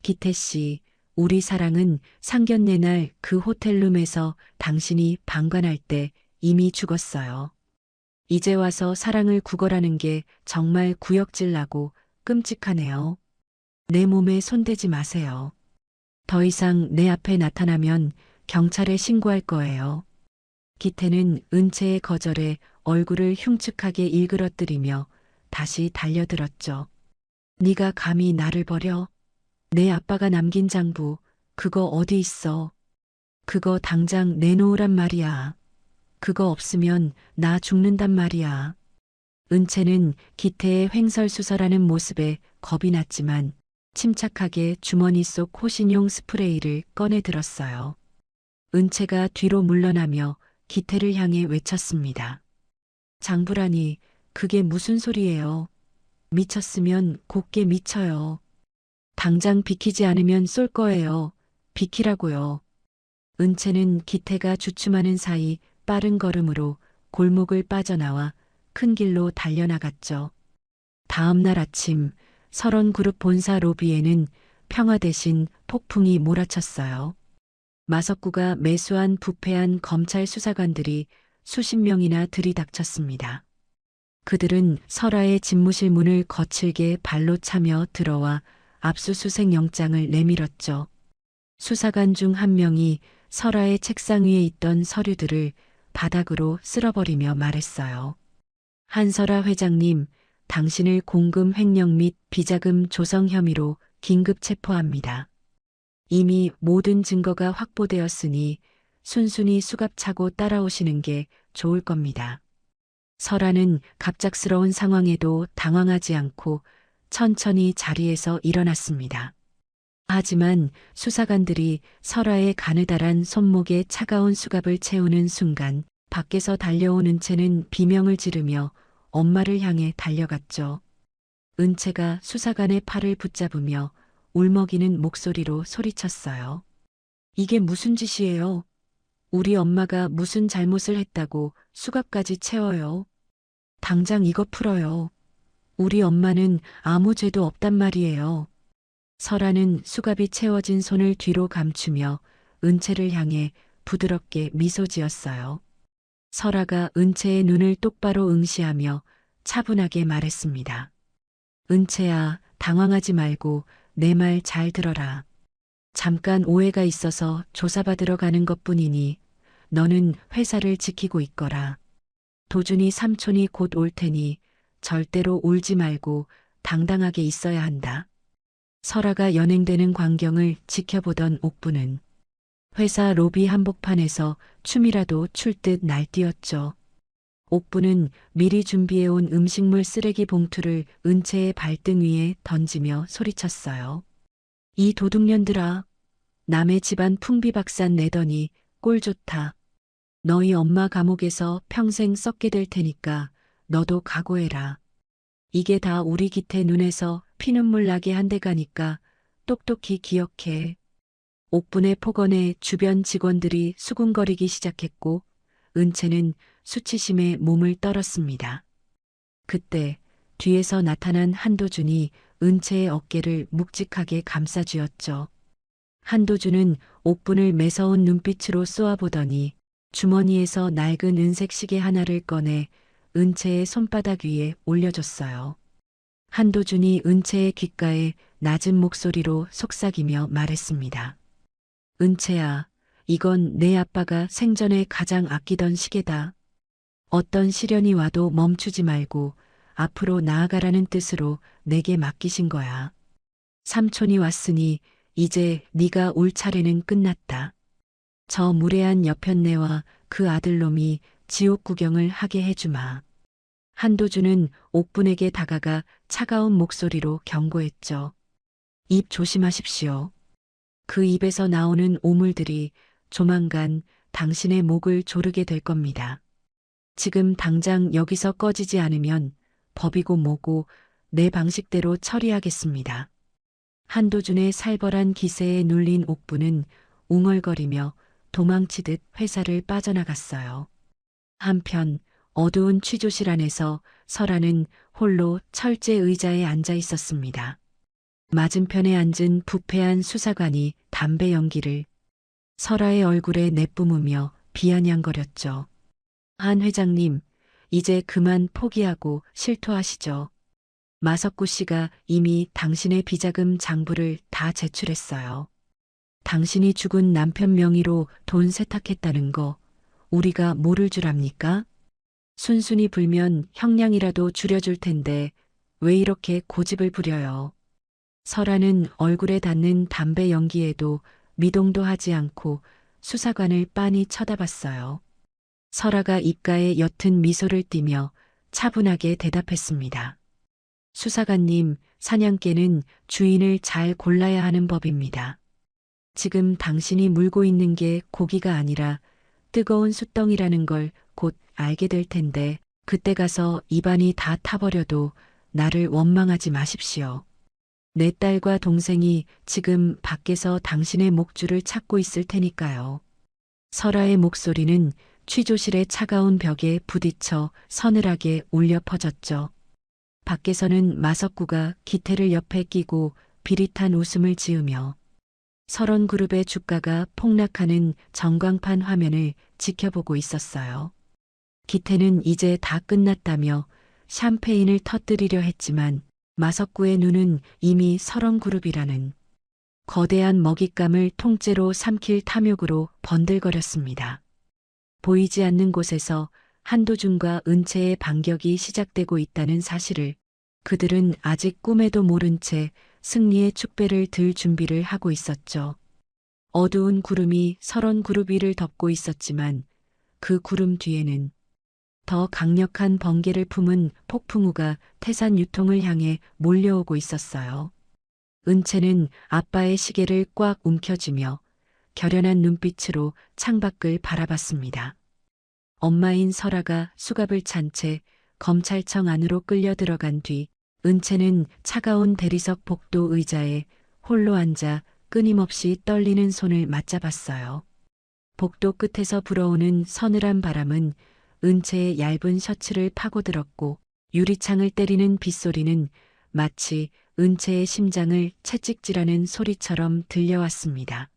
기태 씨, 우리 사랑은 상견례 날 그 호텔룸에서 당신이 방관할 때 이미 죽었어요. 이제 와서 사랑을 구걸하는 게 정말 구역질 나고 끔찍하네요. 내 몸에 손대지 마세요. 더 이상 내 앞에 나타나면 경찰에 신고할 거예요. 기태는 은채의 거절에 얼굴을 흉측하게 일그러뜨리며 다시 달려들었죠. 네가 감히 나를 버려? 내 아빠가 남긴 장부 그거 어디 있어? 그거 당장 내놓으란 말이야. 그거 없으면 나 죽는단 말이야. 은채는 기태의 횡설수설하는 모습에 겁이 났지만 침착하게 주머니 속 호신용 스프레이를 꺼내 들었어요. 은채가 뒤로 물러나며 기태를 향해 외쳤습니다. 장부라니, 그게 무슨 소리예요? 미쳤으면 곱게 미쳐요. 당장 비키지 않으면 쏠 거예요. 비키라고요. 은채는 기태가 주춤하는 사이 빠른 걸음으로 골목을 빠져나와 큰 길로 달려나갔죠. 다음 날 아침 설원그룹 본사 로비에는 평화 대신 폭풍이 몰아쳤어요. 마석구가 매수한 부패한 검찰 수사관들이 수십 명이나 들이닥쳤습니다. 그들은 설아의 집무실 문을 거칠게 발로 차며 들어와 압수수색 영장을 내밀었죠. 수사관 중 한 명이 설아의 책상 위에 있던 서류들을 바닥으로 쓸어버리며 말했어요. 한설아 회장님, 당신을 공금 횡령 및 비자금 조성 혐의로 긴급 체포합니다. 이미 모든 증거가 확보되었으니 순순히 수갑차고 따라오시는 게 좋을 겁니다. 설아는 갑작스러운 상황에도 당황하지 않고 천천히 자리에서 일어났습니다. 하지만 수사관들이 설아의 가느다란 손목에 차가운 수갑을 채우는 순간 밖에서 달려온 은채는 비명을 지르며 엄마를 향해 달려갔죠. 은채가 수사관의 팔을 붙잡으며 울먹이는 목소리로 소리쳤어요. 이게 무슨 짓이에요? 우리 엄마가 무슨 잘못을 했다고 수갑까지 채워요? 당장 이거 풀어요. 우리 엄마는 아무 죄도 없단 말이에요. 설아는 수갑이 채워진 손을 뒤로 감추며 은채를 향해 부드럽게 미소 지었어요. 설아가 은채의 눈을 똑바로 응시하며 차분하게 말했습니다. 은채야, 당황하지 말고 내 말 잘 들어라. 잠깐 오해가 있어서 조사받으러 가는 것뿐이니 너는 회사를 지키고 있거라. 도준이 삼촌이 곧 올 테니 절대로 울지 말고 당당하게 있어야 한다. 설아가 연행되는 광경을 지켜보던 옥부는 회사 로비 한복판에서 춤이라도 출 듯 날뛰었죠. 옥부는 미리 준비해온 음식물 쓰레기 봉투를 은채의 발등 위에 던지며 소리쳤어요. 이 도둑년들아, 남의 집안 풍비박산 내더니 꼴 좋다. 너희 엄마 감옥에서 평생 썩게 될 테니까 너도 각오해라. 이게 다 우리 기태 눈에서 피눈물 나게 한 대가니까 똑똑히 기억해. 옥분의 폭언에 주변 직원들이 수군거리기 시작했고 은채는 수치심에 몸을 떨었습니다. 그때 뒤에서 나타난 한도준이 은채의 어깨를 묵직하게 감싸쥐었죠. 한도준은 옥분을 매서운 눈빛으로 쏘아보더니 주머니에서 낡은 은색 시계 하나를 꺼내 은채의 손바닥 위에 올려줬어요. 한도준이 은채의 귓가에 낮은 목소리로 속삭이며 말했습니다. 은채야, 이건 내 아빠가 생전에 가장 아끼던 시계다. 어떤 시련이 와도 멈추지 말고 앞으로 나아가라는 뜻으로 내게 맡기신 거야. 삼촌이 왔으니 이제 네가 올 차례는 끝났다. 저 무례한 여편네와 그 아들놈이 지옥 구경을 하게 해주마. 한도준은 옥분에게 다가가 차가운 목소리로 경고했죠. 입 조심하십시오. 그 입에서 나오는 오물들이 조만간 당신의 목을 조르게 될 겁니다. 지금 당장 여기서 꺼지지 않으면 법이고 뭐고 내 방식대로 처리하겠습니다. 한도준의 살벌한 기세에 눌린 옥분은 웅얼거리며 도망치듯 회사를 빠져나갔어요. 한편 어두운 취조실 안에서 설아는 홀로 철제 의자에 앉아 있었습니다. 맞은편에 앉은 부패한 수사관이 담배 연기를 설아의 얼굴에 내뿜으며 비아냥거렸죠. 한 회장님, 이제 그만 포기하고 실토하시죠. 마석구 씨가 이미 당신의 비자금 장부를 다 제출했어요. 당신이 죽은 남편 명의로 돈 세탁했다는 거 우리가 모를 줄 압니까? 순순히 불면 형량이라도 줄여줄 텐데 왜 이렇게 고집을 부려요? 설아는 얼굴에 닿는 담배 연기에도 미동도 하지 않고 수사관을 빤히 쳐다봤어요. 설아가 입가에 옅은 미소를 띠며 차분하게 대답했습니다. 수사관님, 사냥개는 주인을 잘 골라야 하는 법입니다. 지금 당신이 물고 있는 게 고기가 아니라 뜨거운 숯덩이라는 걸 곧 알게 될 텐데 그때 가서 입안이 다 타버려도 나를 원망하지 마십시오. 내 딸과 동생이 지금 밖에서 당신의 목줄을 찾고 있을 테니까요. 설아의 목소리는 취조실의 차가운 벽에 부딪혀 서늘하게 울려 퍼졌죠. 밖에서는 마석구가 기태를 옆에 끼고 비릿한 웃음을 지으며 설원그룹의 주가가 폭락하는 전광판 화면을 지켜보고 있었어요. 기태는 이제 다 끝났다며 샴페인을 터뜨리려 했지만 마석구의 눈은 이미 설원그룹이라는 거대한 먹잇감을 통째로 삼킬 탐욕으로 번들거렸습니다. 보이지 않는 곳에서 한도준과 은채의 반격이 시작되고 있다는 사실을 그들은 아직 꿈에도 모른 채 승리의 축배를 들 준비를 하고 있었죠. 어두운 구름이 설원그룹 위를 덮고 있었지만 그 구름 뒤에는 더 강력한 번개를 품은 폭풍우가 태산 유통을 향해 몰려오고 있었어요. 은채는 아빠의 시계를 꽉 움켜쥐며 결연한 눈빛으로 창밖을 바라봤습니다. 엄마인 설아가 수갑을 찬 채 검찰청 안으로 끌려 들어간 뒤 은채는 차가운 대리석 복도 의자에 홀로 앉아 끊임없이 떨리는 손을 맞잡았어요. 복도 끝에서 불어오는 서늘한 바람은 은채의 얇은 셔츠를 파고들었고 유리창을 때리는 빗소리는 마치 은채의 심장을 채찍질하는 소리처럼 들려왔습니다.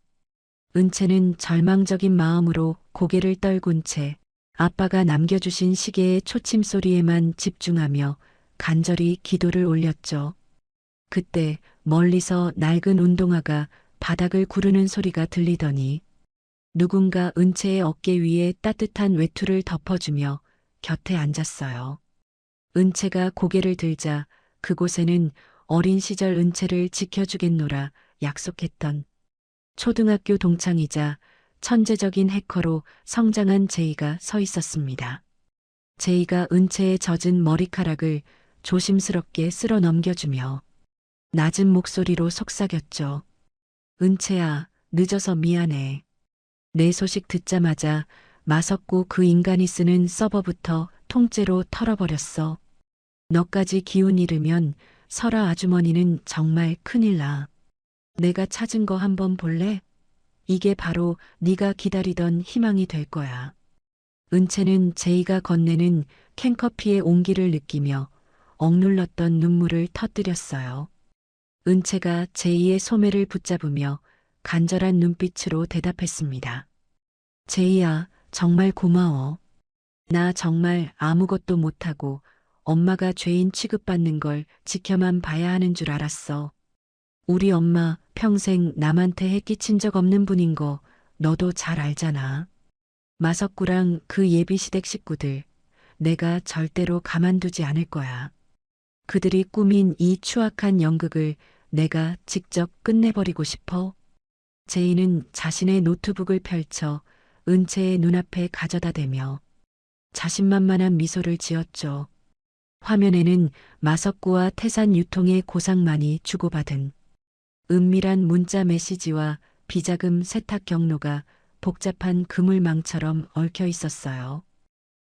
은채는 절망적인 마음으로 고개를 떨군 채 아빠가 남겨주신 시계의 초침 소리에만 집중하며 간절히 기도를 올렸죠. 그때 멀리서 낡은 운동화가 바닥을 구르는 소리가 들리더니 누군가 은채의 어깨 위에 따뜻한 외투를 덮어주며 곁에 앉았어요. 은채가 고개를 들자 그곳에는 어린 시절 은채를 지켜주겠노라 약속했던 초등학교 동창이자 천재적인 해커로 성장한 제이가 서 있었습니다. 제이가 은채의 젖은 머리카락을 조심스럽게 쓸어 넘겨주며 낮은 목소리로 속삭였죠. 은채야, 늦어서 미안해. 내 소식 듣자마자 마석구 그 인간이 쓰는 서버부터 통째로 털어버렸어. 너까지 기운 잃으면 설아 아주머니는 정말 큰일 나. 내가 찾은 거 한번 볼래? 이게 바로 네가 기다리던 희망이 될 거야. 은채는 제이가 건네는 캔커피의 온기를 느끼며 억눌렀던 눈물을 터뜨렸어요. 은채가 제이의 소매를 붙잡으며 간절한 눈빛으로 대답했습니다. 제이야, 정말 고마워. 나 정말 아무것도 못하고 엄마가 죄인 취급받는 걸 지켜만 봐야 하는 줄 알았어. 우리 엄마 평생 남한테 해 끼친 적 없는 분인 거 너도 잘 알잖아. 마석구랑 그 예비시댁 식구들, 내가 절대로 가만두지 않을 거야. 그들이 꾸민 이 추악한 연극을 내가 직접 끝내버리고 싶어. 제이는 자신의 노트북을 펼쳐 은채의 눈앞에 가져다 대며 자신만만한 미소를 지었죠. 화면에는 마석구와 태산 유통의 고상만이 주고받은 은밀한 문자 메시지와 비자금 세탁 경로가 복잡한 그물망처럼 얽혀 있었어요.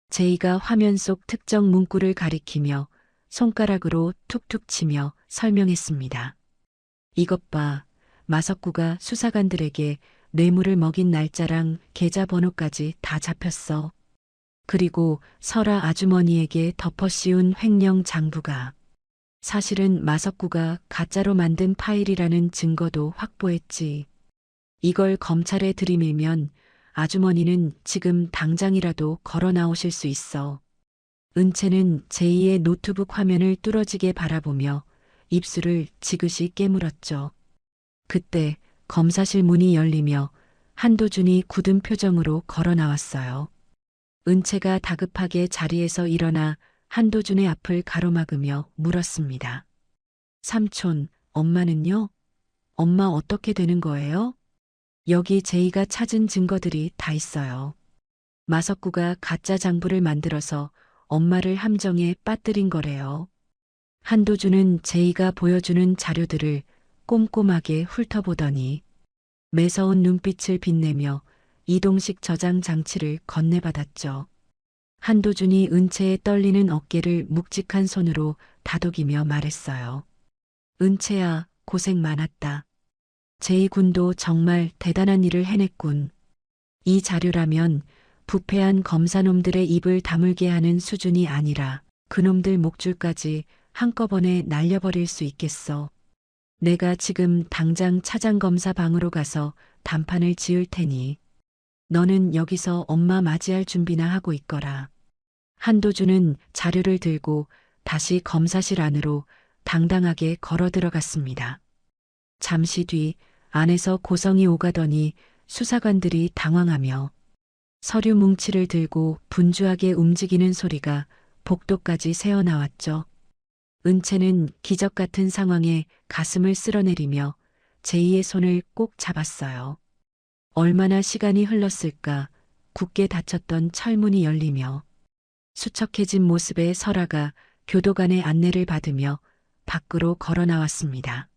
제이가 화면 속 특정 문구를 가리키며 손가락으로 툭툭 치며 설명했습니다. 이것 봐, 마석구가 수사관들에게 뇌물을 먹인 날짜랑 계좌번호까지 다 잡혔어. 그리고 설아 아주머니에게 덮어씌운 횡령 장부가 사실은 마석구가 가짜로 만든 파일이라는 증거도 확보했지. 이걸 검찰에 들이밀면 아주머니는 지금 당장이라도 걸어 나오실 수 있어. 은채는 제이의 노트북 화면을 뚫어지게 바라보며 입술을 지그시 깨물었죠. 그때 검사실 문이 열리며 한도준이 굳은 표정으로 걸어 나왔어요. 은채가 다급하게 자리에서 일어나 한도준의 앞을 가로막으며 물었습니다. 삼촌, 엄마는요? 엄마 어떻게 되는 거예요? 여기 제이가 찾은 증거들이 다 있어요. 마석구가 가짜 장부를 만들어서 엄마를 함정에 빠뜨린 거래요. 한도준은 제이가 보여주는 자료들을 꼼꼼하게 훑어보더니 매서운 눈빛을 빛내며 이동식 저장 장치를 건네받았죠. 한도준이 은채의 떨리는 어깨를 묵직한 손으로 다독이며 말했어요. 은채야, 고생 많았다. 제이 군도 정말 대단한 일을 해냈군. 이 자료라면 부패한 검사놈들의 입을 다물게 하는 수준이 아니라 그놈들 목줄까지 한꺼번에 날려버릴 수 있겠어. 내가 지금 당장 차장검사 방으로 가서 단판을 지을 테니 너는 여기서 엄마 맞이할 준비나 하고 있거라. 한도준은 자료를 들고 다시 검사실 안으로 당당하게 걸어 들어갔습니다. 잠시 뒤 안에서 고성이 오가더니 수사관들이 당황하며 서류 뭉치를 들고 분주하게 움직이는 소리가 복도까지 새어나왔죠. 은채는 기적 같은 상황에 가슴을 쓸어내리며 제이의 손을 꼭 잡았어요. 얼마나 시간이 흘렀을까 굳게 닫혔던 철문이 열리며 수척해진 모습의 설아가 교도관의 안내를 받으며 밖으로 걸어 나왔습니다.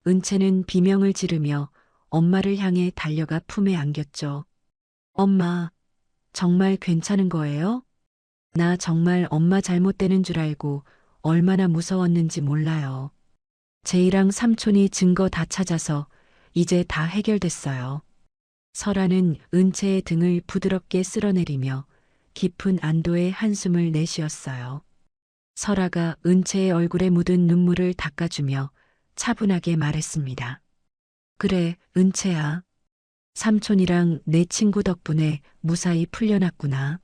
은채는 비명을 지르며 엄마를 향해 달려가 품에 안겼죠. 엄마, 정말 괜찮은 거예요? 나 정말 엄마 잘못되는 줄 알고 얼마나 무서웠는지 몰라요. 제이랑 삼촌이 증거 다 찾아서 이제 다 해결됐어요. 설아는 은채의 등을 부드럽게 쓸어내리며 깊은 안도의 한숨을 내쉬었어요. 설아가 은채의 얼굴에 묻은 눈물을 닦아주며 차분하게 말했습니다. 그래, 은채야. 삼촌이랑 내 친구 덕분에 무사히 풀려났구나.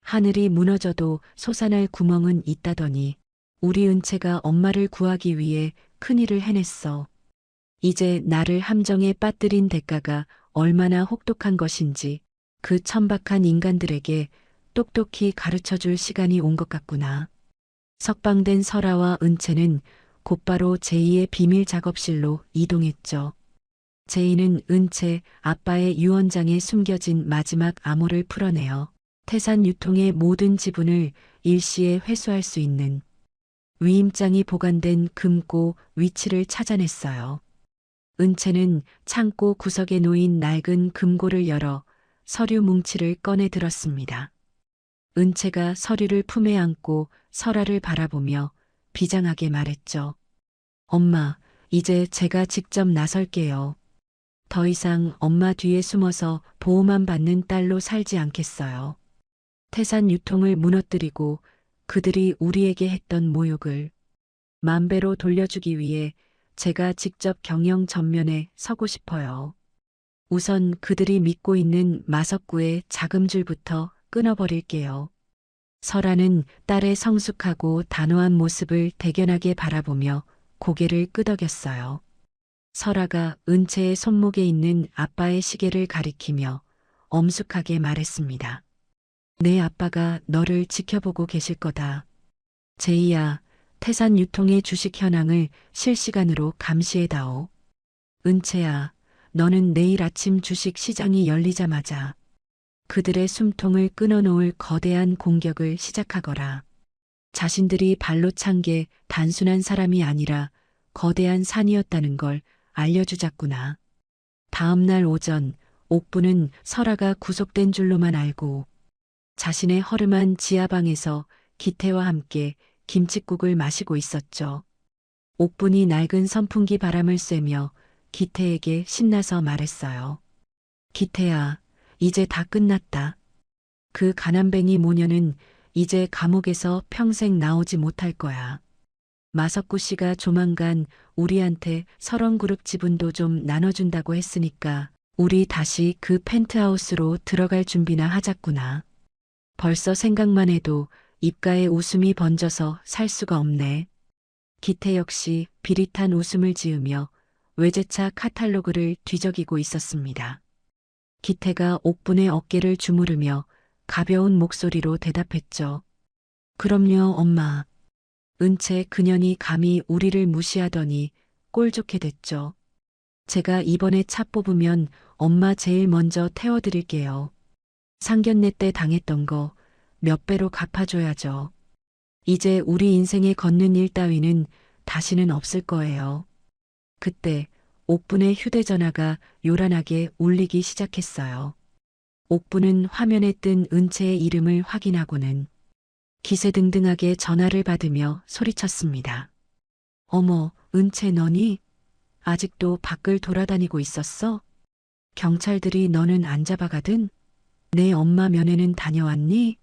하늘이 무너져도 솟아날 구멍은 있다더니 우리 은채가 엄마를 구하기 위해 큰일을 해냈어. 이제 나를 함정에 빠뜨린 대가가 얼마나 혹독한 것인지 그 천박한 인간들에게 똑똑히 가르쳐줄 시간이 온 것 같구나. 석방된 설아와 은채는 곧바로 제이의 비밀 작업실로 이동했죠. 제이는 은채 아빠의 유언장에 숨겨진 마지막 암호를 풀어내어 태산 유통의 모든 지분을 일시에 회수할 수 있는 위임장이 보관된 금고 위치를 찾아냈어요. 은채는 창고 구석에 놓인 낡은 금고를 열어 서류 뭉치를 꺼내 들었습니다. 은채가 서류를 품에 안고 설아를 바라보며 비장하게 말했죠. 엄마, 이제 제가 직접 나설게요. 더 이상 엄마 뒤에 숨어서 보호만 받는 딸로 살지 않겠어요. 태산 유통을 무너뜨리고 그들이 우리에게 했던 모욕을 만배로 돌려주기 위해 제가 직접 경영 전면에 서고 싶어요. 우선 그들이 믿고 있는 마석구의 자금줄부터 끊어버릴게요. 설아는 딸의 성숙하고 단호한 모습을 대견하게 바라보며 고개를 끄덕였어요. 설아가 은채의 손목에 있는 아빠의 시계를 가리키며 엄숙하게 말했습니다. 내 아빠가 너를 지켜보고 계실 거다. 제이야, 태산 유통의 주식 현황을 실시간으로 감시해다오. 은채야, 너는 내일 아침 주식 시장이 열리자마자 그들의 숨통을 끊어놓을 거대한 공격을 시작하거라. 자신들이 발로 찬 게 단순한 사람이 아니라 거대한 산이었다는 걸 알려주자꾸나. 다음 날 오전, 옥부는 설아가 구속된 줄로만 알고 자신의 허름한 지하방에서 기태와 함께 김칫국을 마시고 있었죠. 옥분이 낡은 선풍기 바람을 쐬며 기태에게 신나서 말했어요. 기태야, 이제 다 끝났다. 그 가난뱅이 모녀는 이제 감옥에서 평생 나오지 못할 거야. 마석구 씨가 조만간 우리한테 설원그룹 지분도 좀 나눠준다고 했으니까 우리 다시 그 펜트하우스로 들어갈 준비나 하자꾸나. 벌써 생각만 해도 입가에 웃음이 번져서 살 수가 없네. 기태 역시 비릿한 웃음을 지으며 외제차 카탈로그를 뒤적이고 있었습니다. 기태가 옥분의 어깨를 주무르며 가벼운 목소리로 대답했죠. 그럼요, 엄마. 은채 그년이 감히 우리를 무시하더니 꼴 좋게 됐죠. 제가 이번에 차 뽑으면 엄마 제일 먼저 태워드릴게요. 상견례 때 당했던 거 몇 배로 갚아줘야죠. 이제 우리 인생에 걷는 일 따위는 다시는 없을 거예요. 그때 옥분의 휴대전화가 요란하게 울리기 시작했어요. 옥분은 화면에 뜬 은채의 이름을 확인하고는 기세등등하게 전화를 받으며 소리쳤습니다. 어머, 은채 너니? 아직도 밖을 돌아다니고 있었어? 경찰들이 너는 안 잡아가든? 내 엄마 면회는 다녀왔니?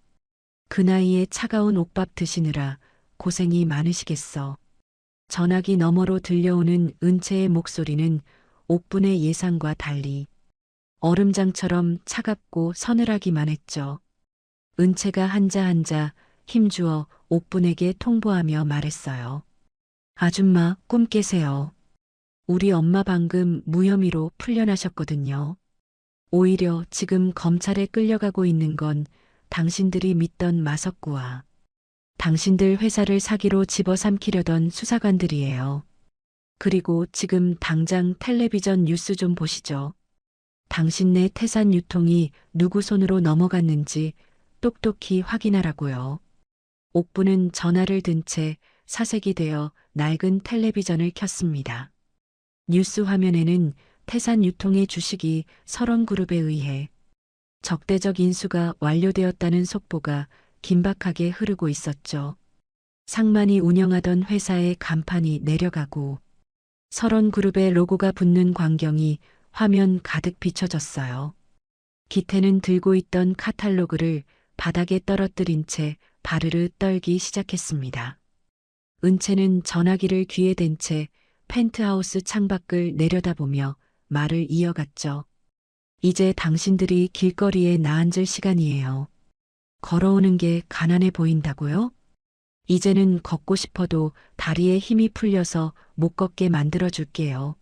그 나이에 차가운 옥밥 드시느라 고생이 많으시겠어. 전화기 너머로 들려오는 은채의 목소리는 옥분의 예상과 달리 얼음장처럼 차갑고 서늘하기만 했죠. 은채가 한자 힘주어 옥분에게 통보하며 말했어요. 아줌마 꿈 깨세요. 우리 엄마 방금 무혐의로 풀려나셨거든요. 오히려 지금 검찰에 끌려가고 있는 건 당신들이 믿던 마석구와 당신들 회사를 사기로 집어삼키려던 수사관들이에요. 그리고 지금 당장 텔레비전 뉴스 좀 보시죠. 당신네 태산 유통이 누구 손으로 넘어갔는지 똑똑히 확인하라고요. 옥부는 전화를 든 채 사색이 되어 낡은 텔레비전을 켰습니다. 뉴스 화면에는 태산 유통의 주식이 설원그룹에 의해 적대적 인수가 완료되었다는 속보가 긴박하게 흐르고 있었죠. 상만이 운영하던 회사의 간판이 내려가고 설원그룹의 로고가 붙는 광경이 화면 가득 비춰졌어요. 기태는 들고 있던 카탈로그를 바닥에 떨어뜨린 채 바르르 떨기 시작했습니다. 은채는 전화기를 귀에 댄 채 펜트하우스 창밖을 내려다보며 말을 이어갔죠. 이제 당신들이 길거리에 나앉을 시간이에요. 걸어오는 게 가난해 보인다고요? 이제는 걷고 싶어도 다리에 힘이 풀려서 못 걷게 만들어 줄게요.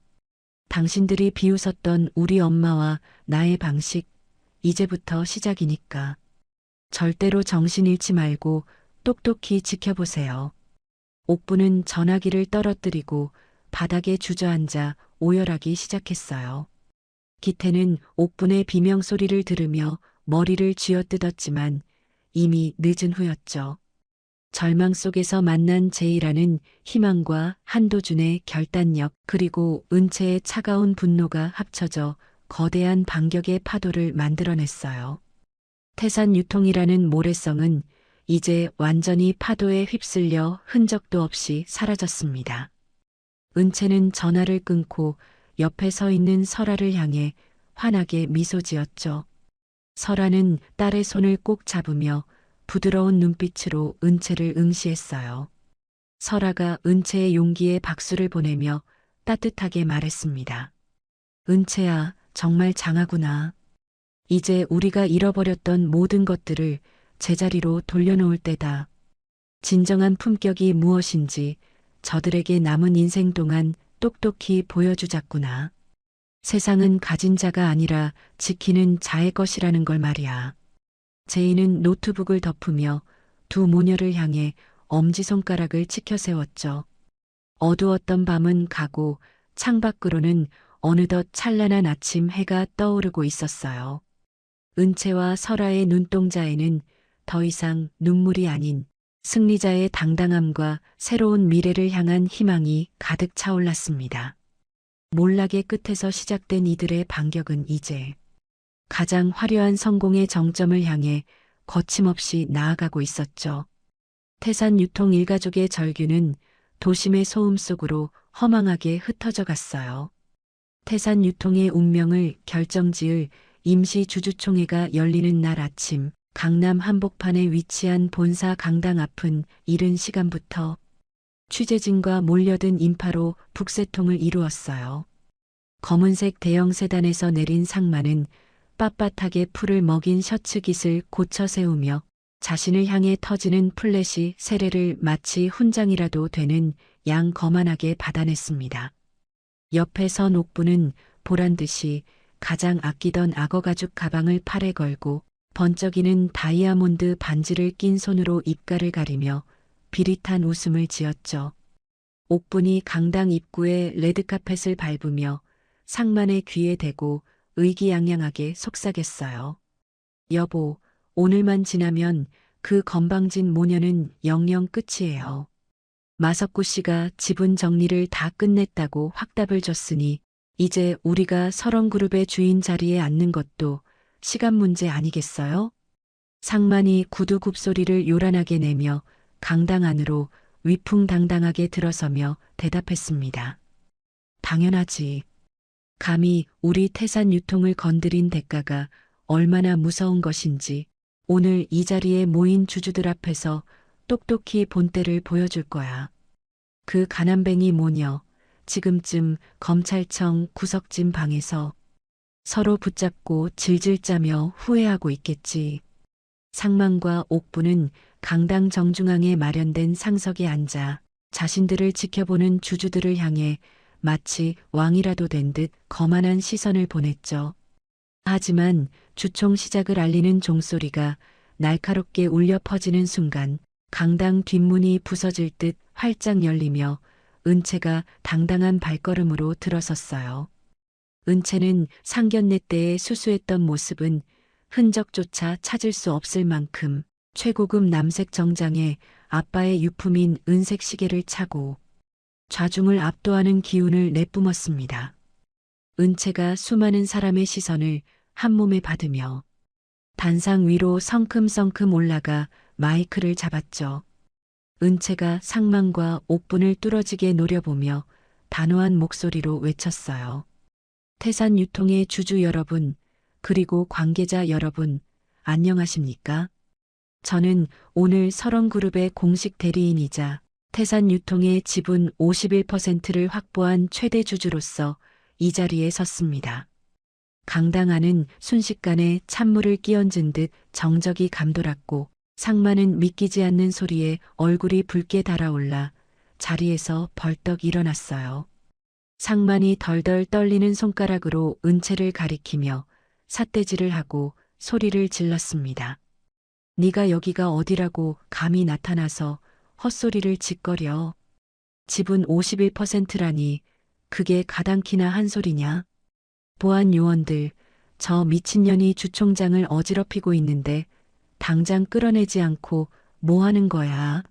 당신들이 비웃었던 우리 엄마와 나의 방식, 이제부터 시작이니까. 절대로 정신 잃지 말고 똑똑히 지켜보세요. 옥부는 전화기를 떨어뜨리고 바닥에 주저앉아 오열하기 시작했어요. 기태는 옥분의 비명소리를 들으며 머리를 쥐어뜯었지만 이미 늦은 후였죠. 절망 속에서 만난 제이라는 희망과 한도준의 결단력 그리고 은채의 차가운 분노가 합쳐져 거대한 반격의 파도를 만들어냈어요. 태산 유통이라는 모래성은 이제 완전히 파도에 휩쓸려 흔적도 없이 사라졌습니다. 은채는 전화를 끊고 옆에 서 있는 설아를 향해 환하게 미소 지었죠. 설아는 딸의 손을 꼭 잡으며 부드러운 눈빛으로 은채를 응시했어요. 설아가 은채의 용기에 박수를 보내며 따뜻하게 말했습니다. 은채야, 정말 장하구나. 이제 우리가 잃어버렸던 모든 것들을 제자리로 돌려놓을 때다. 진정한 품격이 무엇인지 저들에게 남은 인생 동안 똑똑히 보여주자꾸나. 세상은 가진 자가 아니라 지키는 자의 것이라는 걸 말이야. 제이는 노트북을 덮으며 두 모녀를 향해 엄지손가락을 치켜 세웠죠. 어두웠던 밤은 가고 창밖으로는 어느덧 찬란한 아침 해가 떠오르고 있었어요. 은채와 설아의 눈동자에는 더 이상 눈물이 아닌 승리자의 당당함과 새로운 미래를 향한 희망이 가득 차올랐습니다. 몰락의 끝에서 시작된 이들의 반격은 이제 가장 화려한 성공의 정점을 향해 거침없이 나아가고 있었죠. 태산 유통 일가족의 절규는 도심의 소음 속으로 허망하게 흩어져 갔어요. 태산 유통의 운명을 결정지을 임시 주주총회가 열리는 날 아침, 강남 한복판에 위치한 본사 강당 앞은 이른 시간부터 취재진과 몰려든 인파로 북새통을 이루었어요. 검은색 대형 세단에서 내린 상마는 빳빳하게 풀을 먹인 셔츠 깃을 고쳐 세우며 자신을 향해 터지는 플래시 세례를 마치 훈장이라도 되는 양 거만하게 받아냈습니다. 옆에 선 옥부는 보란듯이 가장 아끼던 악어 가죽 가방을 팔에 걸고 번쩍이는 다이아몬드 반지를 낀 손으로 입가를 가리며 비릿한 웃음을 지었죠. 옥분이 강당 입구에 레드카펫을 밟으며 상만의 귀에 대고 의기양양하게 속삭였어요. 여보, 오늘만 지나면 그 건방진 모녀는 영영 끝이에요. 마석구 씨가 지분 정리를 다 끝냈다고 확답을 줬으니 이제 우리가 설원그룹의 주인 자리에 앉는 것도 시간 문제 아니겠어요? 상만이 구두 굽소리를 요란하게 내며 강당 안으로 위풍당당하게 들어서며 대답했습니다. 당연하지. 감히 우리 태산 유통을 건드린 대가가 얼마나 무서운 것인지 오늘 이 자리에 모인 주주들 앞에서 똑똑히 본때를 보여줄 거야. 그 가난뱅이 모녀, 지금쯤 검찰청 구석진 방에서 서로 붙잡고 질질 짜며 후회하고 있겠지. 상만과 옥부는 강당 정중앙에 마련된 상석에 앉아 자신들을 지켜보는 주주들을 향해 마치 왕이라도 된 듯 거만한 시선을 보냈죠. 하지만 주총 시작을 알리는 종소리가 날카롭게 울려 퍼지는 순간 강당 뒷문이 부서질 듯 활짝 열리며 은채가 당당한 발걸음으로 들어섰어요. 은채는 상견례 때의 수수했던 모습은 흔적조차 찾을 수 없을 만큼 최고급 남색 정장에 아빠의 유품인 은색 시계를 차고 좌중을 압도하는 기운을 내뿜었습니다. 은채가 수많은 사람의 시선을 한몸에 받으며 단상 위로 성큼성큼 올라가 마이크를 잡았죠. 은채가 상만과 옥분을 뚫어지게 노려보며 단호한 목소리로 외쳤어요. 태산 유통의 주주 여러분, 그리고 관계자 여러분, 안녕하십니까? 저는 오늘 설원그룹의 공식 대리인이자 태산 유통의 지분 51%를 확보한 최대 주주로서 이 자리에 섰습니다. 강당 안은 순식간에 찬물을 끼얹은 듯 정적이 감돌았고 상만은 믿기지 않는 소리에 얼굴이 붉게 달아올라 자리에서 벌떡 일어났어요. 상만이 덜덜 떨리는 손가락으로 은채를 가리키며 삿대질을 하고 소리를 질렀습니다. 네가 여기가 어디라고 감히 나타나서 헛소리를 짓거려. 지분 51%라니 그게 가당키나 한 소리냐. 보안 요원들, 저 미친년이 주총장을 어지럽히고 있는데 당장 끌어내지 않고 뭐 하는 거야.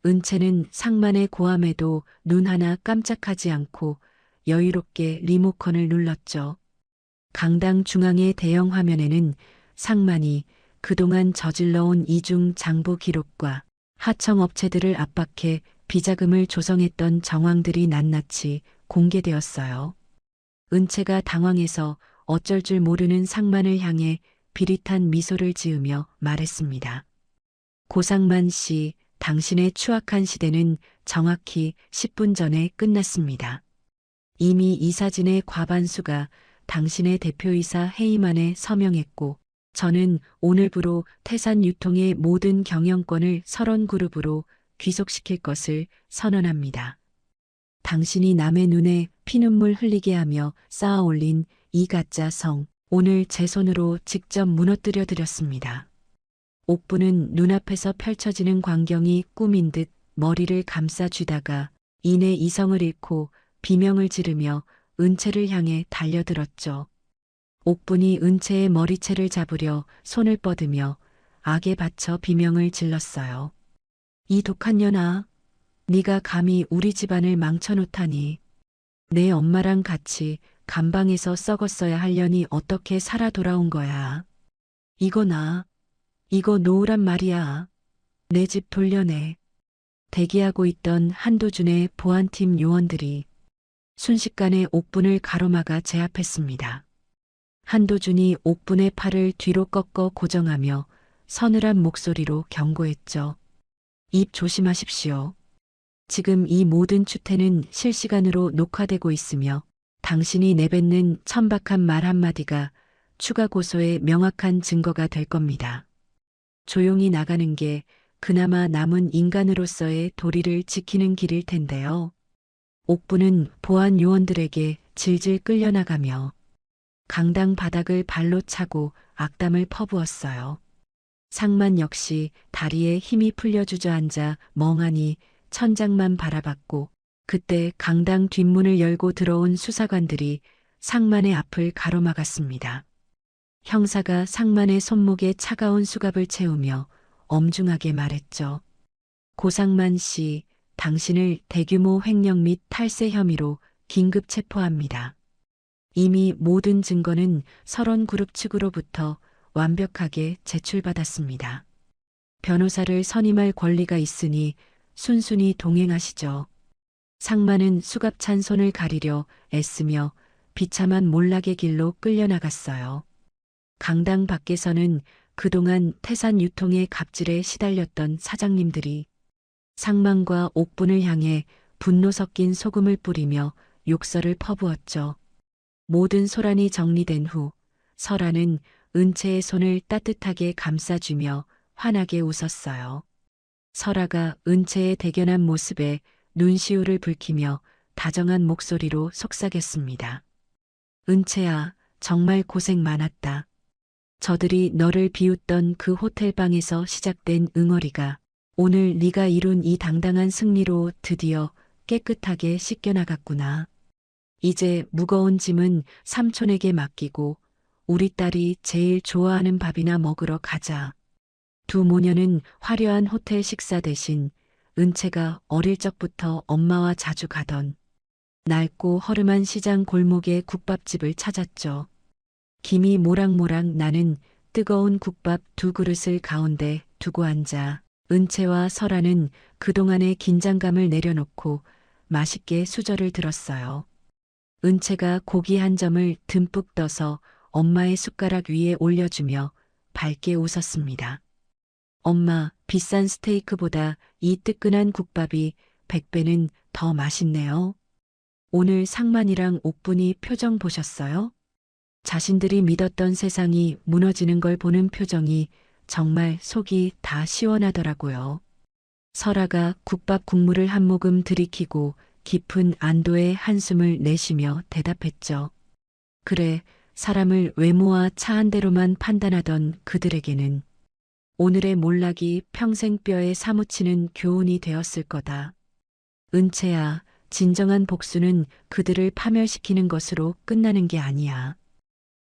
은채는 상만의 고함에도 눈 하나 깜짝하지 않고 여유롭게 리모컨을 눌렀죠. 강당 중앙의 대형 화면에는 상만이 그동안 저질러온 이중 장부 기록과 하청업체들을 압박해 비자금을 조성했던 정황들이 낱낱이 공개되었어요. 은채가 당황해서 어쩔 줄 모르는 상만을 향해 비릿한 미소를 지으며 말했습니다. 고상만 씨, 당신의 추악한 시대는 정확히 10분 전에 끝났습니다. 이미 이 사진의 과반수가 당신의 대표이사 해임안에 서명했고, 저는 오늘부로 태산유통의 모든 경영권을 설원그룹으로 귀속시킬 것을 선언합니다. 당신이 남의 눈에 피눈물 흘리게 하며 쌓아 올린 이 가짜 성, 오늘 제 손으로 직접 무너뜨려 드렸습니다. 옥부는 눈앞에서 펼쳐지는 광경이 꿈인 듯 머리를 감싸 쥐다가 이내 이성을 잃고 비명을 지르며 은채를 향해 달려들었죠. 옥분이 은채의 머리채를 잡으려 손을 뻗으며 악에 받쳐 비명을 질렀어요. 이 독한 년아, 네가 감히 우리 집안을 망쳐놓다니. 내 엄마랑 같이 감방에서 썩었어야 할 년이 어떻게 살아 돌아온 거야. 이거 이거 놓으란 말이야. 내 집 돌려내. 대기하고 있던 한도준의 보안팀 요원들이 순식간에 옥분을 가로막아 제압했습니다. 한도준이 옥분의 팔을 뒤로 꺾어 고정하며 서늘한 목소리로 경고했죠. 입 조심하십시오. 지금 이 모든 추태는 실시간으로 녹화되고 있으며 당신이 내뱉는 천박한 말 한마디가 추가 고소의 명확한 증거가 될 겁니다. 조용히 나가는 게 그나마 남은 인간으로서의 도리를 지키는 길일 텐데요. 옥부는 보안 요원들에게 질질 끌려나가며 강당 바닥을 발로 차고 악담을 퍼부었어요. 상만 역시 다리에 힘이 풀려 주저앉아 멍하니 천장만 바라봤고 그때 강당 뒷문을 열고 들어온 수사관들이 상만의 앞을 가로막았습니다. 형사가 상만의 손목에 차가운 수갑을 채우며 엄중하게 말했죠. 고상만 씨, 당신을 대규모 횡령 및 탈세 혐의로 긴급 체포합니다. 이미 모든 증거는 설원그룹 측으로부터 완벽하게 제출받았습니다. 변호사를 선임할 권리가 있으니 순순히 동행하시죠. 상만은 수갑찬 손을 가리려 애쓰며 비참한 몰락의 길로 끌려나갔어요. 강당 밖에서는 그동안 태산유통의 갑질에 시달렸던 사장님들이 상만과 옥분을 향해 분노 섞인 소금을 뿌리며 욕설을 퍼부었죠. 모든 소란이 정리된 후 설아는 은채의 손을 따뜻하게 감싸주며 환하게 웃었어요. 설아가 은채의 대견한 모습에 눈시울을 붉히며 다정한 목소리로 속삭였습니다. 은채야, 정말 고생 많았다. 저들이 너를 비웃던 그 호텔방에서 시작된 응어리가 오늘 네가 이룬 이 당당한 승리로 드디어 깨끗하게 씻겨나갔구나. 이제 무거운 짐은 삼촌에게 맡기고 우리 딸이 제일 좋아하는 밥이나 먹으러 가자. 두 모녀는 화려한 호텔 식사 대신 은채가 어릴 적부터 엄마와 자주 가던 낡고 허름한 시장 골목의 국밥집을 찾았죠. 김이 모락모락 나는 뜨거운 국밥 두 그릇을 가운데 두고 앉아 은채와 설아는 그동안의 긴장감을 내려놓고 맛있게 수저를 들었어요. 은채가 고기 한 점을 듬뿍 떠서 엄마의 숟가락 위에 올려주며 밝게 웃었습니다. 엄마, 비싼 스테이크보다 이 뜨끈한 국밥이 100배는 더 맛있네요. 오늘 상만이랑 옥분이 표정 보셨어요? 자신들이 믿었던 세상이 무너지는 걸 보는 표정이 정말 속이 다 시원하더라고요. 설아가 국밥 국물을 한 모금 들이키고 깊은 안도의 한숨을 내쉬며 대답했죠. 그래, 사람을 외모와 차 한 대로만 판단하던 그들에게는 오늘의 몰락이 평생 뼈에 사무치는 교훈이 되었을 거다. 은채야, 진정한 복수는 그들을 파멸시키는 것으로 끝나는 게 아니야.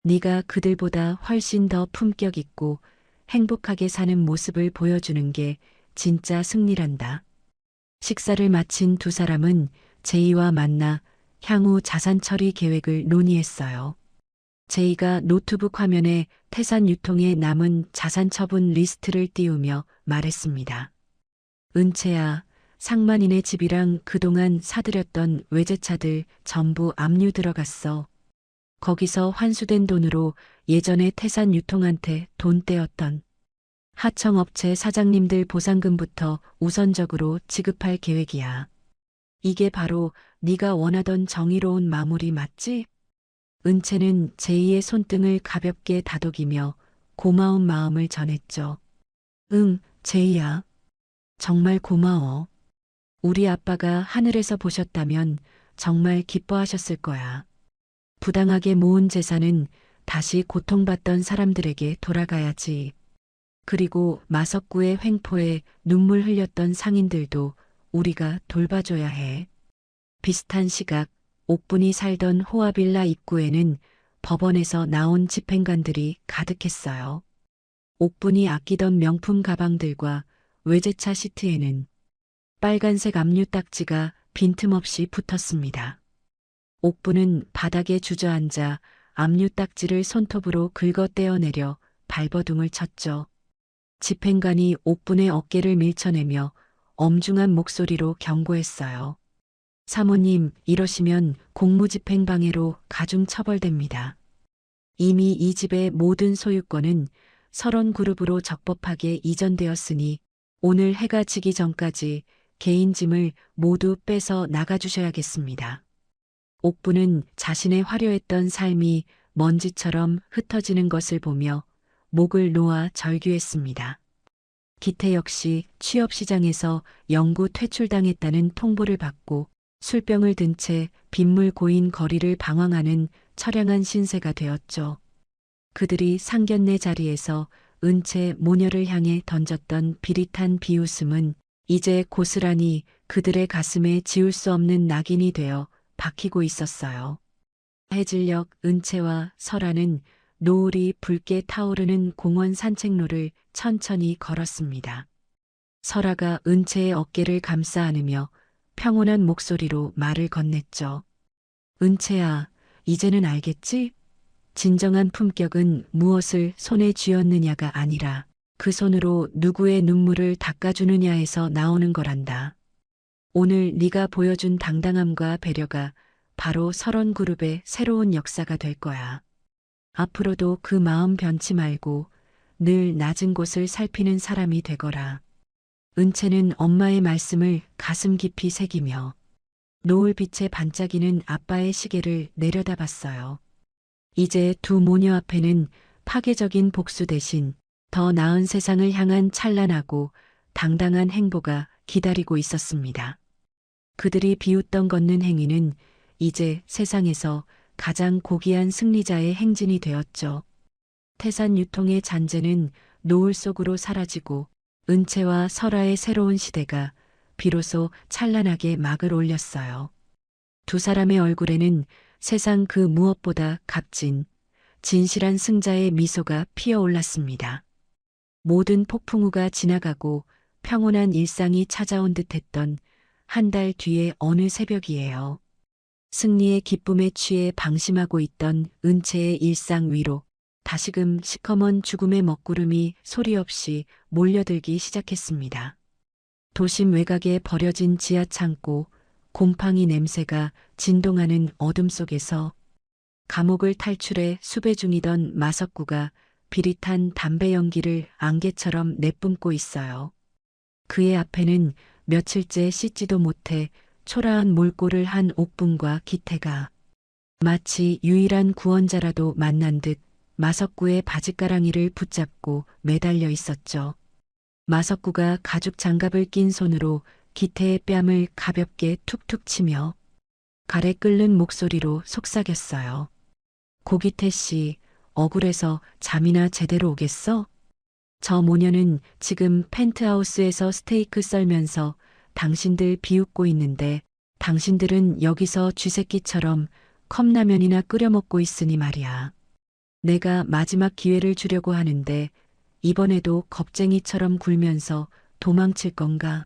네가 그들보다 훨씬 더 품격 있고 행복하게 사는 모습을 보여주는 게 진짜 승리란다. 식사를 마친 두 사람은 제이와 만나 향후 자산 처리 계획을 논의했어요. 제이가 노트북 화면에 태산 유통에 남은 자산 처분 리스트를 띄우며 말했습니다. 은채야, 상만이네 집이랑 그동안 사들였던 외제차들 전부 압류 들어갔어. 거기서 환수된 돈으로 예전에 태산 유통한테 돈 떼었던 하청업체 사장님들 보상금부터 우선적으로 지급할 계획이야. 이게 바로 네가 원하던 정의로운 마무리 맞지? 은채는 제이의 손등을 가볍게 다독이며 고마운 마음을 전했죠. 응, 제이야. 정말 고마워. 우리 아빠가 하늘에서 보셨다면 정말 기뻐하셨을 거야. 부당하게 모은 재산은 다시 고통받던 사람들에게 돌아가야지. 그리고 마석구의 횡포에 눈물 흘렸던 상인들도 우리가 돌봐줘야 해. 비슷한 시각 옥분이 살던 호화빌라 입구에는 법원에서 나온 집행관들이 가득했어요. 옥분이 아끼던 명품 가방들과 외제차 시트에는 빨간색 압류 딱지가 빈틈없이 붙었습니다. 옥분은 바닥에 주저앉아 압류 딱지를 손톱으로 긁어 떼어내려 발버둥을 쳤죠. 집행관이 옥분의 어깨를 밀쳐내며 엄중한 목소리로 경고했어요. 사모님, 이러시면 공무집행방해로 가중 처벌됩니다. 이미 이 집의 모든 소유권은 설원그룹으로 적법하게 이전되었으니 오늘 해가 지기 전까지 개인 짐을 모두 빼서 나가주셔야겠습니다. 옥부는 자신의 화려했던 삶이 먼지처럼 흩어지는 것을 보며 목을 놓아 절규했습니다. 기태 역시 취업시장에서 영구 퇴출당했다는 통보를 받고 술병을 든 채 빗물 고인 거리를 방황하는 처량한 신세가 되었죠. 그들이 상견례 자리에서 은채 모녀를 향해 던졌던 비릿한 비웃음은 이제 고스란히 그들의 가슴에 지울 수 없는 낙인이 되어 박히고 있었어요. 해질녘 은채와 설아는 노을이 붉게 타오르는 공원 산책로를 천천히 걸었습니다. 설아가 은채의 어깨를 감싸 안으며 평온한 목소리로 말을 건넸죠. 은채야, 이제는 알겠지? 진정한 품격은 무엇을 손에 쥐었느냐가 아니라 그 손으로 누구의 눈물을 닦아주느냐에서 나오는 거란다. 오늘 네가 보여준 당당함과 배려가 바로 설원그룹의 새로운 역사가 될 거야. 앞으로도 그 마음 변치 말고 늘 낮은 곳을 살피는 사람이 되거라. 은채는 엄마의 말씀을 가슴 깊이 새기며 노을빛에 반짝이는 아빠의 시계를 내려다봤어요. 이제 두 모녀 앞에는 파괴적인 복수 대신 더 나은 세상을 향한 찬란하고 당당한 행보가 기다리고 있었습니다. 그들이 비웃던 걷는 행위는 이제 세상에서 가장 고귀한 승리자의 행진이 되었죠. 태산 유통의 잔재는 노을 속으로 사라지고 은채와 설아의 새로운 시대가 비로소 찬란하게 막을 올렸어요. 두 사람의 얼굴에는 세상 그 무엇보다 값진 진실한 승자의 미소가 피어올랐습니다. 모든 폭풍우가 지나가고 평온한 일상이 찾아온 듯했던 한 달 뒤의 어느 새벽이에요. 승리의 기쁨에 취해 방심하고 있던 은채의 일상 위로 다시금 시커먼 죽음의 먹구름이 소리 없이 몰려들기 시작했습니다. 도심 외곽에 버려진 지하창고, 곰팡이 냄새가 진동하는 어둠 속에서 감옥을 탈출해 수배 중이던 마석구가 비릿한 담배 연기를 안개처럼 내뿜고 있어요. 그의 앞에는 며칠째 씻지도 못해 초라한 몰골을 한 옥분과 기태가 마치 유일한 구원자라도 만난 듯 마석구의 바짓가랑이를 붙잡고 매달려 있었죠. 마석구가 가죽 장갑을 낀 손으로 기태의 뺨을 가볍게 툭툭 치며 가래 끓는 목소리로 속삭였어요. 고기태 씨, 억울해서 잠이나 제대로 오겠어? 저 모녀는 지금 펜트하우스에서 스테이크 썰면서 당신들 비웃고 있는데 당신들은 여기서 쥐새끼처럼 컵라면이나 끓여 먹고 있으니 말이야. 내가 마지막 기회를 주려고 하는데 이번에도 겁쟁이처럼 굴면서 도망칠 건가?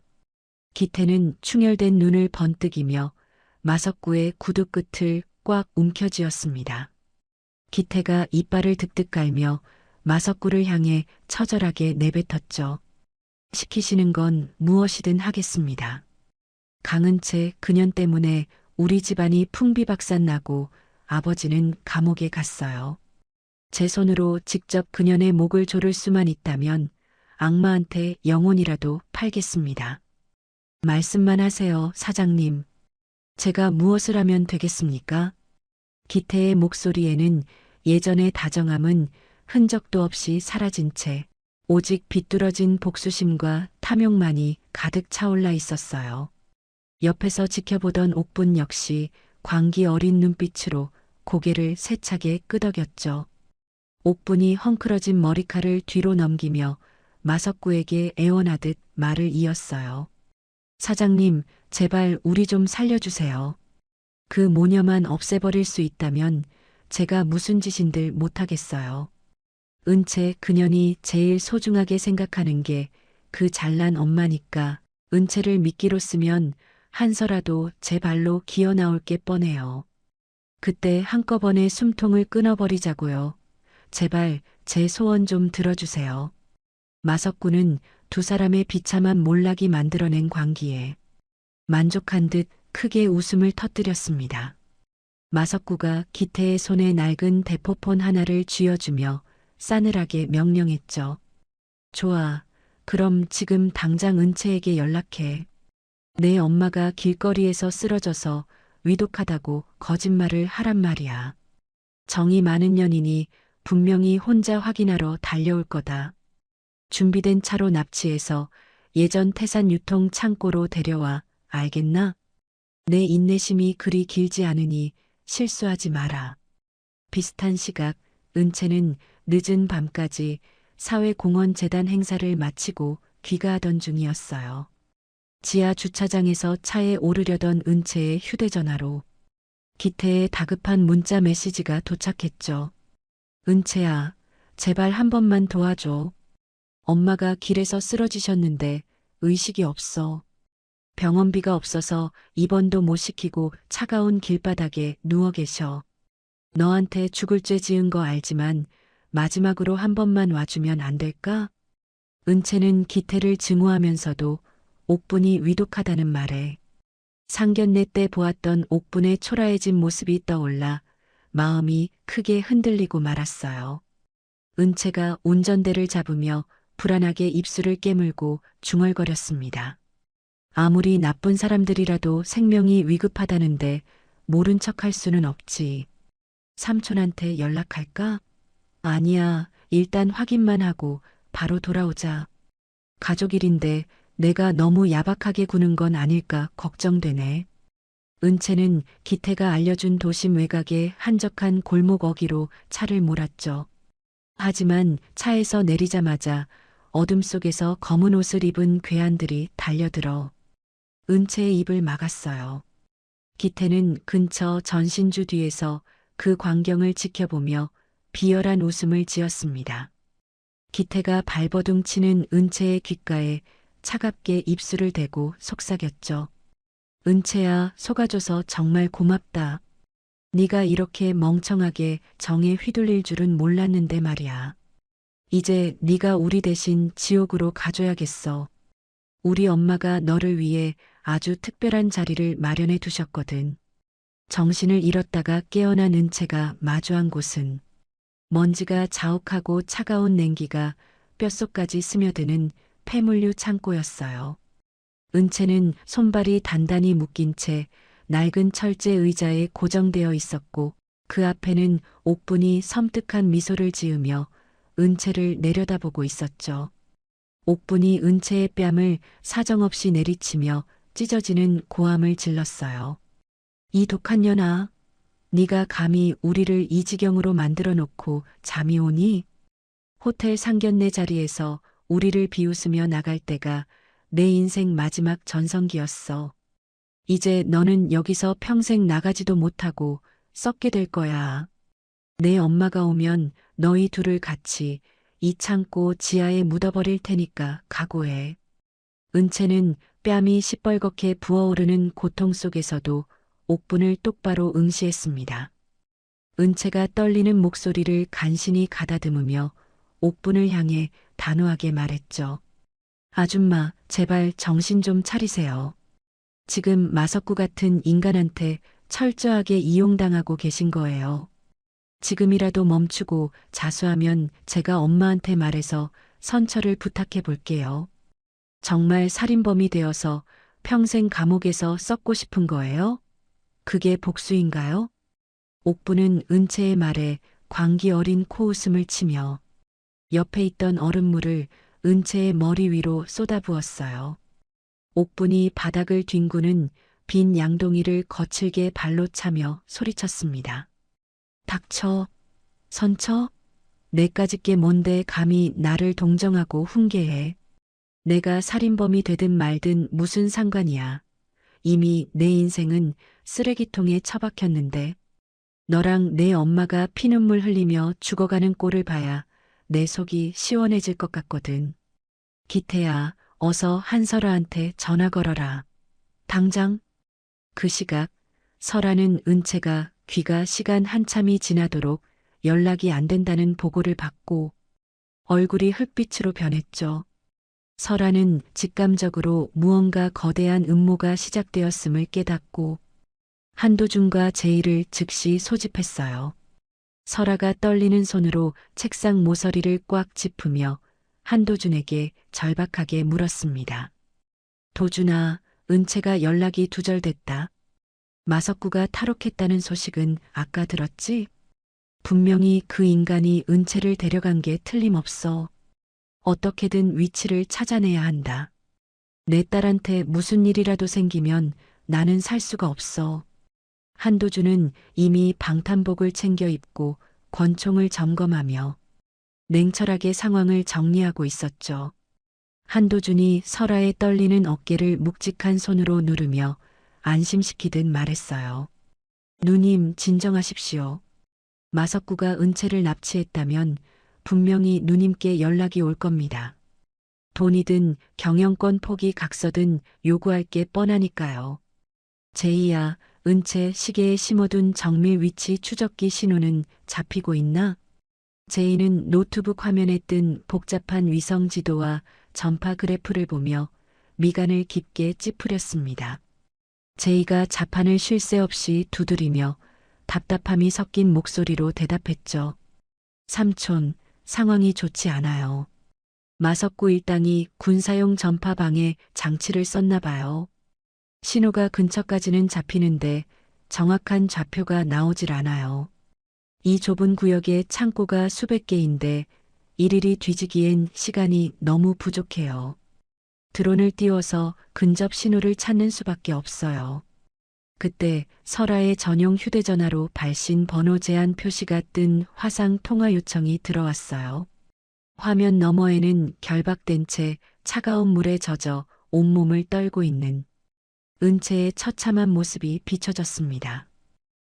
기태는 충혈된 눈을 번뜩이며 마석구의 구두 끝을 꽉 움켜쥐었습니다. 기태가 이빨을 득득 깔며 마석구를 향해 처절하게 내뱉었죠. 시키시는 건 무엇이든 하겠습니다. 강은채 그년 때문에 우리 집안이 풍비박산 나고 아버지는 감옥에 갔어요. 제 손으로 직접 그년의 목을 조를 수만 있다면 악마한테 영혼이라도 팔겠습니다. 말씀만 하세요, 사장님. 제가 무엇을 하면 되겠습니까? 기태의 목소리에는 예전의 다정함은 흔적도 없이 사라진 채 오직 비뚤어진 복수심과 탐욕만이 가득 차올라 있었어요. 옆에서 지켜보던 옥분 역시 광기 어린 눈빛으로 고개를 세차게 끄덕였죠. 옥분이 헝클어진 머리칼을 뒤로 넘기며 마석구에게 애원하듯 말을 이었어요. 사장님, 제발 우리 좀 살려주세요. 그 모녀만 없애버릴 수 있다면 제가 무슨 짓인들 못하겠어요. 은채 그년이 제일 소중하게 생각하는 게 그 잘난 엄마니까 은채를 미끼로 쓰면 한서라도 제 발로 기어 나올 게 뻔해요. 그때 한꺼번에 숨통을 끊어버리자고요. 제발 제 소원 좀 들어주세요. 마석구는 두 사람의 비참한 몰락이 만들어낸 광기에 만족한 듯 크게 웃음을 터뜨렸습니다. 마석구가 기태의 손에 낡은 대포폰 하나를 쥐어주며 싸늘하게 명령했죠. 좋아. 그럼 지금 당장 은채에게 연락해. 내 엄마가 길거리에서 쓰러져서 위독하다고 거짓말을 하란 말이야. 정이 많은 년이니 분명히 혼자 확인하러 달려올 거다. 준비된 차로 납치해서 예전 태산 유통 창고로 데려와. 알겠나? 내 인내심이 그리 길지 않으니 실수하지 마라. 비슷한 시각 은채는 늦은 밤까지 사회공헌재단 행사를 마치고 귀가하던 중이었어요. 지하 주차장에서 차에 오르려던 은채의 휴대전화로 기태의 다급한 문자 메시지가 도착했죠. 은채야, 제발 한 번만 도와줘. 엄마가 길에서 쓰러지셨는데 의식이 없어. 병원비가 없어서 입원도 못 시키고 차가운 길바닥에 누워 계셔. 너한테 죽을 죄 지은 거 알지만 마지막으로 한 번만 와주면 안 될까? 은채는 기태를 증오하면서도 옥분이 위독하다는 말에 상견례 때 보았던 옥분의 초라해진 모습이 떠올라 마음이 크게 흔들리고 말았어요. 은채가 운전대를 잡으며 불안하게 입술을 깨물고 중얼거렸습니다. 아무리 나쁜 사람들이라도 생명이 위급하다는데 모른 척할 수는 없지. 삼촌한테 연락할까? 아니야, 일단 확인만 하고 바로 돌아오자. 가족 일인데 내가 너무 야박하게 구는 건 아닐까 걱정되네. 은채는 기태가 알려준 도심 외곽의 한적한 골목 어귀로 차를 몰았죠. 하지만 차에서 내리자마자 어둠 속에서 검은 옷을 입은 괴한들이 달려들어 은채의 입을 막았어요. 기태는 근처 전신주 뒤에서 그 광경을 지켜보며 비열한 웃음을 지었습니다. 기태가 발버둥 치는 은채의 귓가에 차갑게 입술을 대고 속삭였죠. 은채야, 속아줘서 정말 고맙다. 네가 이렇게 멍청하게 정에 휘둘릴 줄은 몰랐는데 말이야. 이제 네가 우리 대신 지옥으로 가줘야겠어. 우리 엄마가 너를 위해 아주 특별한 자리를 마련해 두셨거든. 정신을 잃었다가 깨어난 은채가 마주한 곳은 먼지가 자욱하고 차가운 냉기가 뼛속까지 스며드는 폐물류 창고였어요. 은채는 손발이 단단히 묶인 채 낡은 철제 의자에 고정되어 있었고 그 앞에는 옥분이 섬뜩한 미소를 지으며 은채를 내려다보고 있었죠. 옥분이 은채의 뺨을 사정없이 내리치며 찢어지는 고함을 질렀어요. 이 독한 년아, 네가 감히 우리를 이 지경으로 만들어 놓고 잠이 오니? 호텔 상견례 자리에서 우리를 비웃으며 나갈 때가 내 인생 마지막 전성기였어. 이제 너는 여기서 평생 나가지도 못하고 썩게 될 거야. 내 엄마가 오면 너희 둘을 같이 이 창고 지하에 묻어버릴 테니까 각오해. 은채는 뺨이 시뻘겋게 부어오르는 고통 속에서도 옥분을 똑바로 응시했습니다. 은채가 떨리는 목소리를 간신히 가다듬으며 옥분을 향해 단호하게 말했죠. 아줌마, 제발 정신 좀 차리세요. 지금 마석구 같은 인간한테 철저하게 이용당하고 계신 거예요. 지금이라도 멈추고 자수하면 제가 엄마한테 말해서 선처를 부탁해 볼게요. 정말 살인범이 되어서 평생 감옥에서 썩고 싶은 거예요? 그게 복수인가요? 옥부는 은채의 말에 광기 어린 코웃음을 치며 옆에 있던 얼음물을 은채의 머리 위로 쏟아부었어요. 옥분이 바닥을 뒹구는 빈 양동이를 거칠게 발로 차며 소리쳤습니다. 닥쳐, 선처? 내까짓 게 뭔데 감히 나를 동정하고 훈계해. 내가 살인범이 되든 말든 무슨 상관이야. 이미 내 인생은 쓰레기통에 처박혔는데 너랑 내 엄마가 피눈물 흘리며 죽어가는 꼴을 봐야 내 속이 시원해질 것 같거든. 기태야, 어서 한설아한테 전화 걸어라. 당장. 그 시각 설아는 은채가 귀가 시간 한참이 지나도록 연락이 안 된다는 보고를 받고 얼굴이 흙빛으로 변했죠. 설아는 직감적으로 무언가 거대한 음모가 시작되었음을 깨닫고 한도준과 제이를 즉시 소집했어요. 설아가 떨리는 손으로 책상 모서리를 꽉 짚으며 한도준에게 절박하게 물었습니다. 도준아, 은채가 연락이 두절됐다. 마석구가 탈옥했다는 소식은 아까 들었지? 분명히 그 인간이 은채를 데려간 게 틀림없어. 어떻게든 위치를 찾아내야 한다. 내 딸한테 무슨 일이라도 생기면 나는 살 수가 없어. 한도준은 이미 방탄복을 챙겨 입고 권총을 점검하며 냉철하게 상황을 정리하고 있었죠. 한도준이 설아의 떨리는 어깨를 묵직한 손으로 누르며 안심시키듯 말했어요. 누님, 진정하십시오. 마석구가 은채를 납치했다면 분명히 누님께 연락이 올 겁니다. 돈이든 경영권 포기 각서든 요구할 게 뻔하니까요. 제이야, 은채 시계에 심어둔 정밀 위치 추적기 신호는 잡히고 있나? 제이는 노트북 화면에 뜬 복잡한 위성 지도와 전파 그래프를 보며 미간을 깊게 찌푸렸습니다. 제이가 자판을 쉴 새 없이 두드리며 답답함이 섞인 목소리로 대답했죠. 삼촌, 상황이 좋지 않아요. 마석구 일당이 군사용 전파방에 장치를 썼나 봐요. 신호가 근처까지는 잡히는데 정확한 좌표가 나오질 않아요. 이 좁은 구역에 창고가 수백 개인데 일일이 뒤지기엔 시간이 너무 부족해요. 드론을 띄워서 근접 신호를 찾는 수밖에 없어요. 그때 설아의 전용 휴대전화로 발신 번호 제한 표시가 뜬 화상 통화 요청이 들어왔어요. 화면 너머에는 결박된 채 차가운 물에 젖어 온몸을 떨고 있는 은채의 처참한 모습이 비춰졌습니다.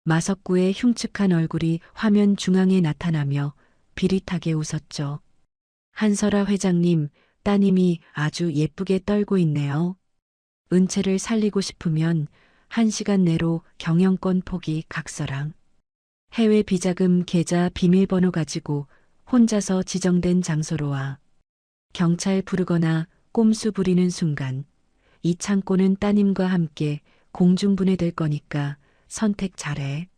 마석구의 흉측한 얼굴이 화면 중앙에 나타나며 비릿하게 웃었죠. 한설아 회장님, 따님이 아주 예쁘게 떨고 있네요. 은채를 살리고 싶으면 1시간 내로 경영권 포기 각서랑 해외 비자금 계좌 비밀번호 가지고 혼자서 지정된 장소로 와. 경찰 부르거나 꼼수 부리는 순간 이 창고는 따님과 함께 공중분해될 거니까 선택 잘해.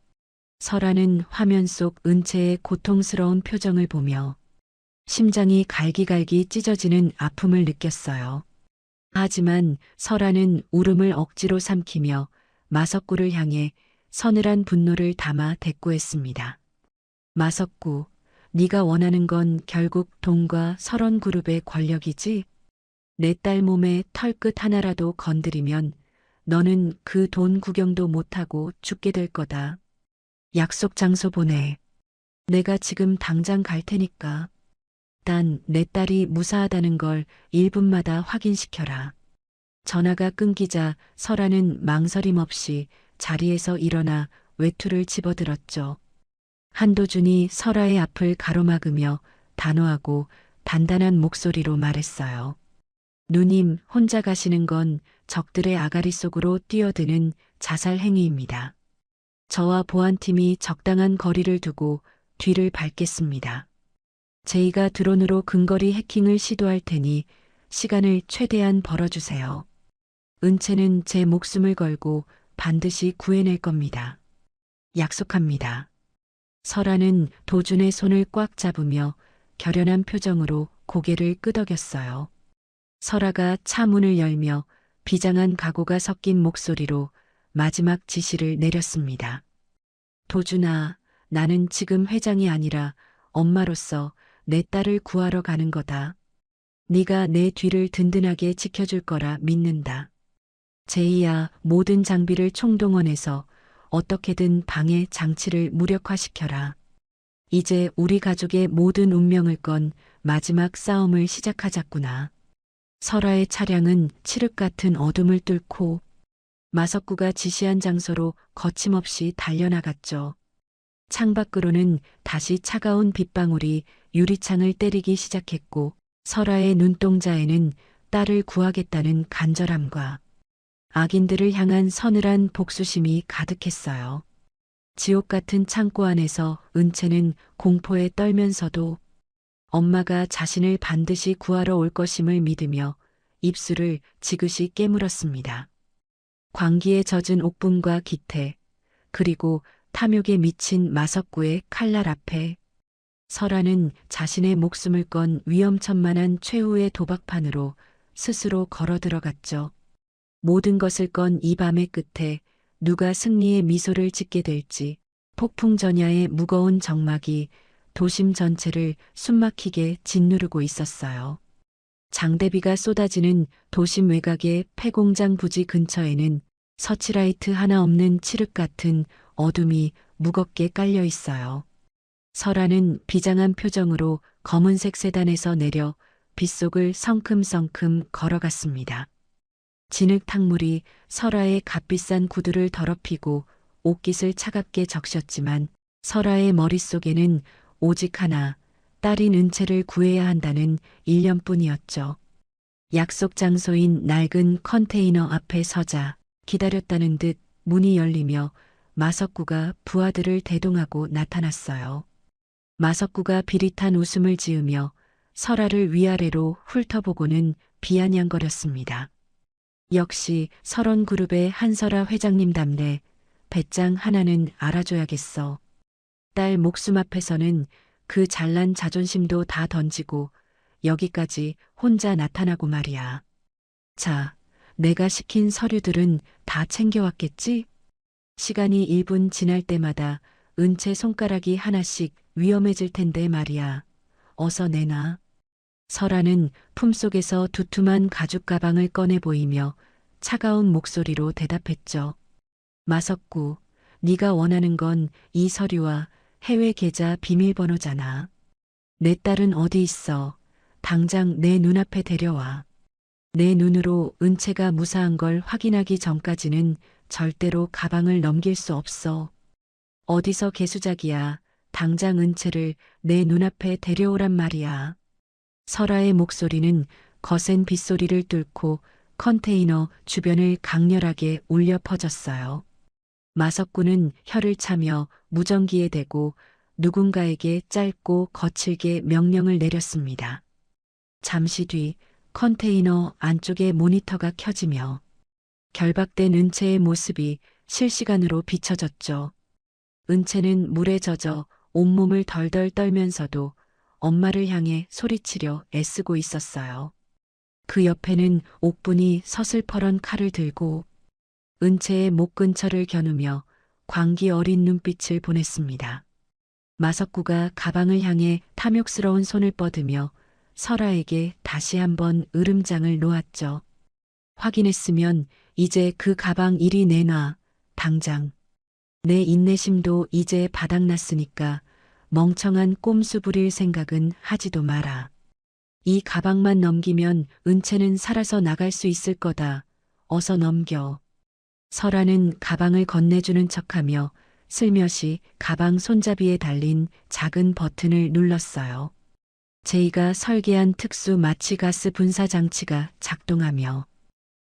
설아는 화면 속 은채의 고통스러운 표정을 보며 심장이 갈기갈기 찢어지는 아픔을 느꼈어요. 하지만 설아는 울음을 억지로 삼키며 마석구를 향해 서늘한 분노를 담아 대꾸했습니다. 마석구, 네가 원하는 건 결국 돈과 설원그룹의 권력이지? 내 딸 몸에 털끝 하나라도 건드리면 너는 그 돈 구경도 못하고 죽게 될 거다. 약속 장소 보내. 내가 지금 당장 갈 테니까. 단 내 딸이 무사하다는 걸 1분마다 확인시켜라. 전화가 끊기자 설아는 망설임 없이 자리에서 일어나 외투를 집어들었죠. 한도준이 설아의 앞을 가로막으며 단호하고 단단한 목소리로 말했어요. 누님, 혼자 가시는 건 적들의 아가리 속으로 뛰어드는 자살 행위입니다. 저와 보안팀이 적당한 거리를 두고 뒤를 밟겠습니다. 제이가 드론으로 근거리 해킹을 시도할 테니 시간을 최대한 벌어주세요. 은채는 제 목숨을 걸고 반드시 구해낼 겁니다. 약속합니다. 설아는 도준의 손을 꽉 잡으며 결연한 표정으로 고개를 끄덕였어요. 설아가 차 문을 열며 비장한 각오가 섞인 목소리로 마지막 지시를 내렸습니다. 도준아, 나는 지금 회장이 아니라 엄마로서 내 딸을 구하러 가는 거다. 네가 내 뒤를 든든하게 지켜줄 거라 믿는다. 제이야, 모든 장비를 총동원해서 어떻게든 방해 장치를 무력화시켜라. 이제 우리 가족의 모든 운명을 건 마지막 싸움을 시작하자꾸나. 설아의 차량은 칠흑 같은 어둠을 뚫고 마석구가 지시한 장소로 거침없이 달려나갔죠. 창밖으로는 다시 차가운 빗방울이 유리창을 때리기 시작했고 설아의 눈동자에는 딸을 구하겠다는 간절함과 악인들을 향한 서늘한 복수심이 가득했어요. 지옥 같은 창고 안에서 은채는 공포에 떨면서도 엄마가 자신을 반드시 구하러 올 것임을 믿으며 입술을 지그시 깨물었습니다. 광기에 젖은 옥분과 기태, 그리고 탐욕에 미친 마석구의 칼날 앞에 설아는 자신의 목숨을 건 위험천만한 최후의 도박판으로 스스로 걸어 들어갔죠. 모든 것을 건 이 밤의 끝에 누가 승리의 미소를 짓게 될지 폭풍전야의 무거운 정막이 도심 전체를 숨막히게 짓누르고 있었어요. 장대비가 쏟아지는 도심 외곽의 폐공장 부지 근처에는 서치라이트 하나 없는 칠흑 같은 어둠이 무겁게 깔려 있어요. 설아는 비장한 표정으로 검은색 세단에서 내려 빗속을 성큼성큼 걸어갔습니다. 진흙 탕물이 설아의 값비싼 구두를 더럽히고 옷깃을 차갑게 적셨지만 설아의 머릿속에는 오직 하나, 딸인 은채를 구해야 한다는 일념뿐이었죠. 약속 장소인 낡은 컨테이너 앞에 서자 기다렸다는 듯 문이 열리며 마석구가 부하들을 대동하고 나타났어요. 마석구가 비릿한 웃음을 지으며 설아를 위아래로 훑어보고는 비아냥거렸습니다. 역시 설원그룹의 한설아 회장님답네. 배짱 하나는 알아줘야겠어. 딸 목숨 앞에서는 그 잘난 자존심도 다 던지고 여기까지 혼자 나타나고 말이야. 자, 내가 시킨 서류들은 다 챙겨왔겠지? 시간이 1분 지날 때마다 은채 손가락이 하나씩 위험해질 텐데 말이야. 어서 내놔. 설아는 품속에서 두툼한 가죽 가방을 꺼내 보이며 차가운 목소리로 대답했죠. 마석구, 네가 원하는 건 이 서류와 해외 계좌 비밀번호잖아. 내 딸은 어디 있어? 당장 내 눈앞에 데려와. 내 눈으로 은채가 무사한 걸 확인하기 전까지는 절대로 가방을 넘길 수 없어. 어디서 개수작이야. 당장 은채를 내 눈앞에 데려오란 말이야. 설아의 목소리는 거센 빗소리를 뚫고 컨테이너 주변을 강렬하게 울려 퍼졌어요. 마석구는 혀를 차며 무전기에 대고 누군가에게 짧고 거칠게 명령을 내렸습니다. 잠시 뒤 컨테이너 안쪽의 모니터가 켜지며 결박된 은채의 모습이 실시간으로 비춰졌죠. 은채는 물에 젖어 온몸을 덜덜 떨면서도 엄마를 향해 소리치려 애쓰고 있었어요. 그 옆에는 옥분이 서슬퍼런 칼을 들고 은채의 목 근처를 겨누며 광기 어린 눈빛을 보냈습니다. 마석구가 가방을 향해 탐욕스러운 손을 뻗으며 설아에게 다시 한번 으름장을 놓았죠. 확인했으면 이제 그 가방 이리 내놔. 당장. 내 인내심도 이제 바닥났으니까 멍청한 꼼수 부릴 생각은 하지도 마라. 이 가방만 넘기면 은채는 살아서 나갈 수 있을 거다. 어서 넘겨. 설아는 가방을 건네주는 척하며 슬며시 가방 손잡이에 달린 작은 버튼을 눌렀어요. 제이가 설계한 특수 마취가스 분사 장치가 작동하며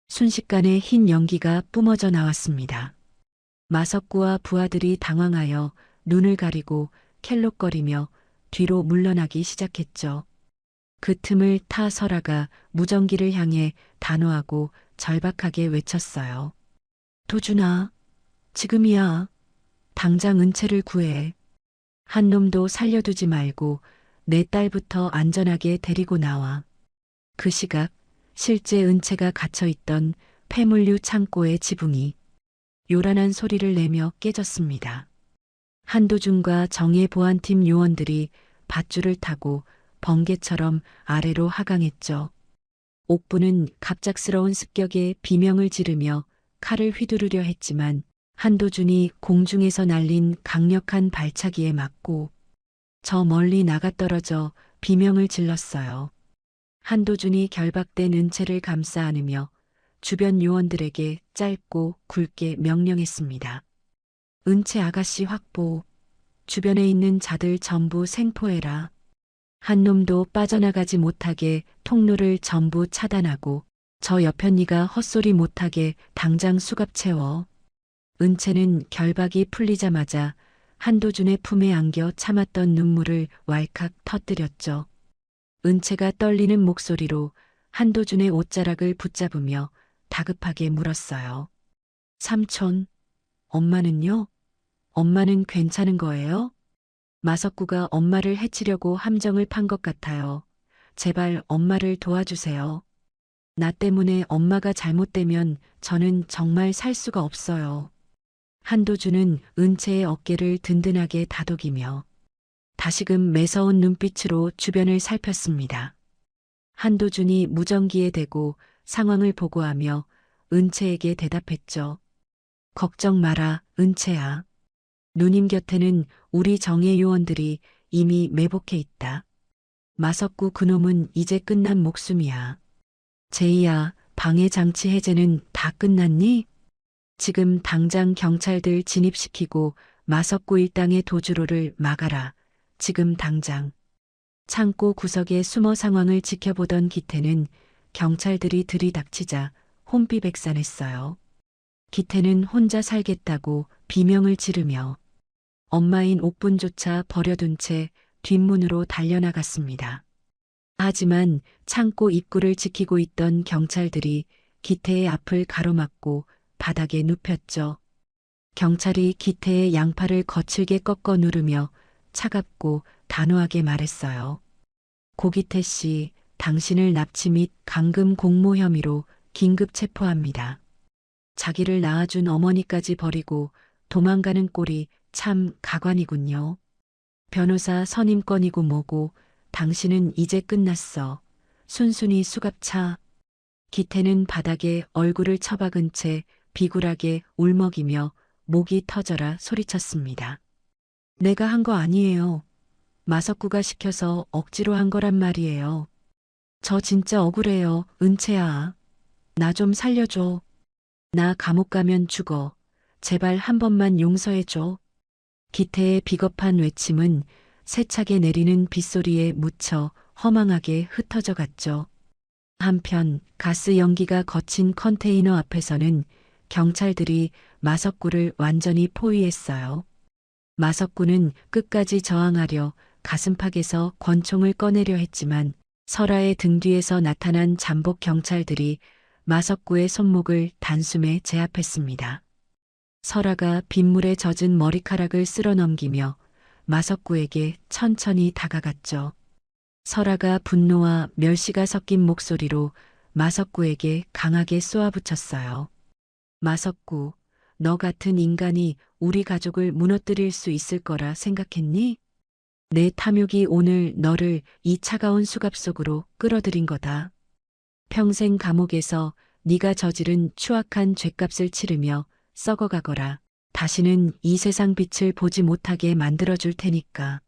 순식간에 흰 연기가 뿜어져 나왔습니다. 마석구와 부하들이 당황하여 눈을 가리고 켈록거리며 뒤로 물러나기 시작했죠. 그 틈을 타 설아가 무전기를 향해 단호하고 절박하게 외쳤어요. 도준아, 지금이야. 당장 은채를 구해. 한 놈도 살려두지 말고 내 딸부터 안전하게 데리고 나와. 그 시각 실제 은채가 갇혀있던 폐물류 창고의 지붕이 요란한 소리를 내며 깨졌습니다. 한도준과 정예 보안팀 요원들이 밧줄을 타고 번개처럼 아래로 하강했죠. 옥부는 갑작스러운 습격에 비명을 지르며 칼을 휘두르려 했지만 한도준이 공중에서 날린 강력한 발차기에 맞고 저 멀리 나가떨어져 비명을 질렀어요. 한도준이 결박된 은채를 감싸 안으며 주변 요원들에게 짧고 굵게 명령했습니다. 은채 아가씨 확보. 주변에 있는 자들 전부 생포해라. 한 놈도 빠져나가지 못하게 통로를 전부 차단하고 저 여편니가 헛소리 못하게 당장 수갑 채워. 은채는 결박이 풀리자마자 한도준의 품에 안겨 참았던 눈물을 왈칵 터뜨렸죠. 은채가 떨리는 목소리로 한도준의 옷자락을 붙잡으며 다급하게 물었어요. 삼촌, 엄마는요? 엄마는 괜찮은 거예요? 마석구가 엄마를 해치려고 함정을 판 것 같아요. 제발 엄마를 도와주세요. 나 때문에 엄마가 잘못되면 저는 정말 살 수가 없어요. 한도준은 은채의 어깨를 든든하게 다독이며 다시금 매서운 눈빛으로 주변을 살폈습니다. 한도준이 무전기에 대고 상황을 보고하며 은채에게 대답했죠. 걱정 마라, 은채야. 누님 곁에는 우리 정예 요원들이 이미 매복해 있다. 마석구 그놈은 이제 끝난 목숨이야. 제이야, 방해 장치 해제는 다 끝났니? 지금 당장 경찰들 진입시키고 마석구 일당의 도주로를 막아라. 지금 당장. 창고 구석에 숨어 상황을 지켜보던 기태는 경찰들이 들이닥치자 혼비백산했어요. 기태는 혼자 살겠다고 비명을 지르며 엄마인 옥분조차 버려둔 채 뒷문으로 달려나갔습니다. 하지만 창고 입구를 지키고 있던 경찰들이 기태의 앞을 가로막고 바닥에 눕혔죠. 경찰이 기태의 양팔을 거칠게 꺾어 누르며 차갑고 단호하게 말했어요. 고기태 씨, 당신을 납치 및 감금 공모 혐의로 긴급 체포합니다. 자기를 낳아준 어머니까지 버리고 도망가는 꼴이 참 가관이군요. 변호사 선임권이고 뭐고 당신은 이제 끝났어. 순순히 수갑차. 기태는 바닥에 얼굴을 처박은 채 비굴하게 울먹이며 목이 터져라 소리쳤습니다. 내가 한 거 아니에요. 마석구가 시켜서 억지로 한 거란 말이에요. 저 진짜 억울해요, 은채야. 나 좀 살려줘. 나 감옥 가면 죽어. 제발 한 번만 용서해줘. 기태의 비겁한 외침은 세차게 내리는 빗소리에 묻혀 허망하게 흩어져 갔죠. 한편 가스 연기가 거친 컨테이너 앞에서는 경찰들이 마석구를 완전히 포위했어요. 마석구는 끝까지 저항하려 가슴팍에서 권총을 꺼내려 했지만 설아의 등 뒤에서 나타난 잠복 경찰들이 마석구의 손목을 단숨에 제압했습니다. 설아가 빗물에 젖은 머리카락을 쓸어넘기며 마석구에게 천천히 다가갔죠. 설아가 분노와 멸시가 섞인 목소리로 마석구에게 강하게 쏘아붙였어요. 마석구, 너 같은 인간이 우리 가족을 무너뜨릴 수 있을 거라 생각했니? 내 탐욕이 오늘 너를 이 차가운 수갑 속으로 끌어들인 거다. 평생 감옥에서 네가 저지른 추악한 죗값을 치르며 썩어가거라. 다시는 이 세상 빛을 보지 못하게 만들어줄 테니까.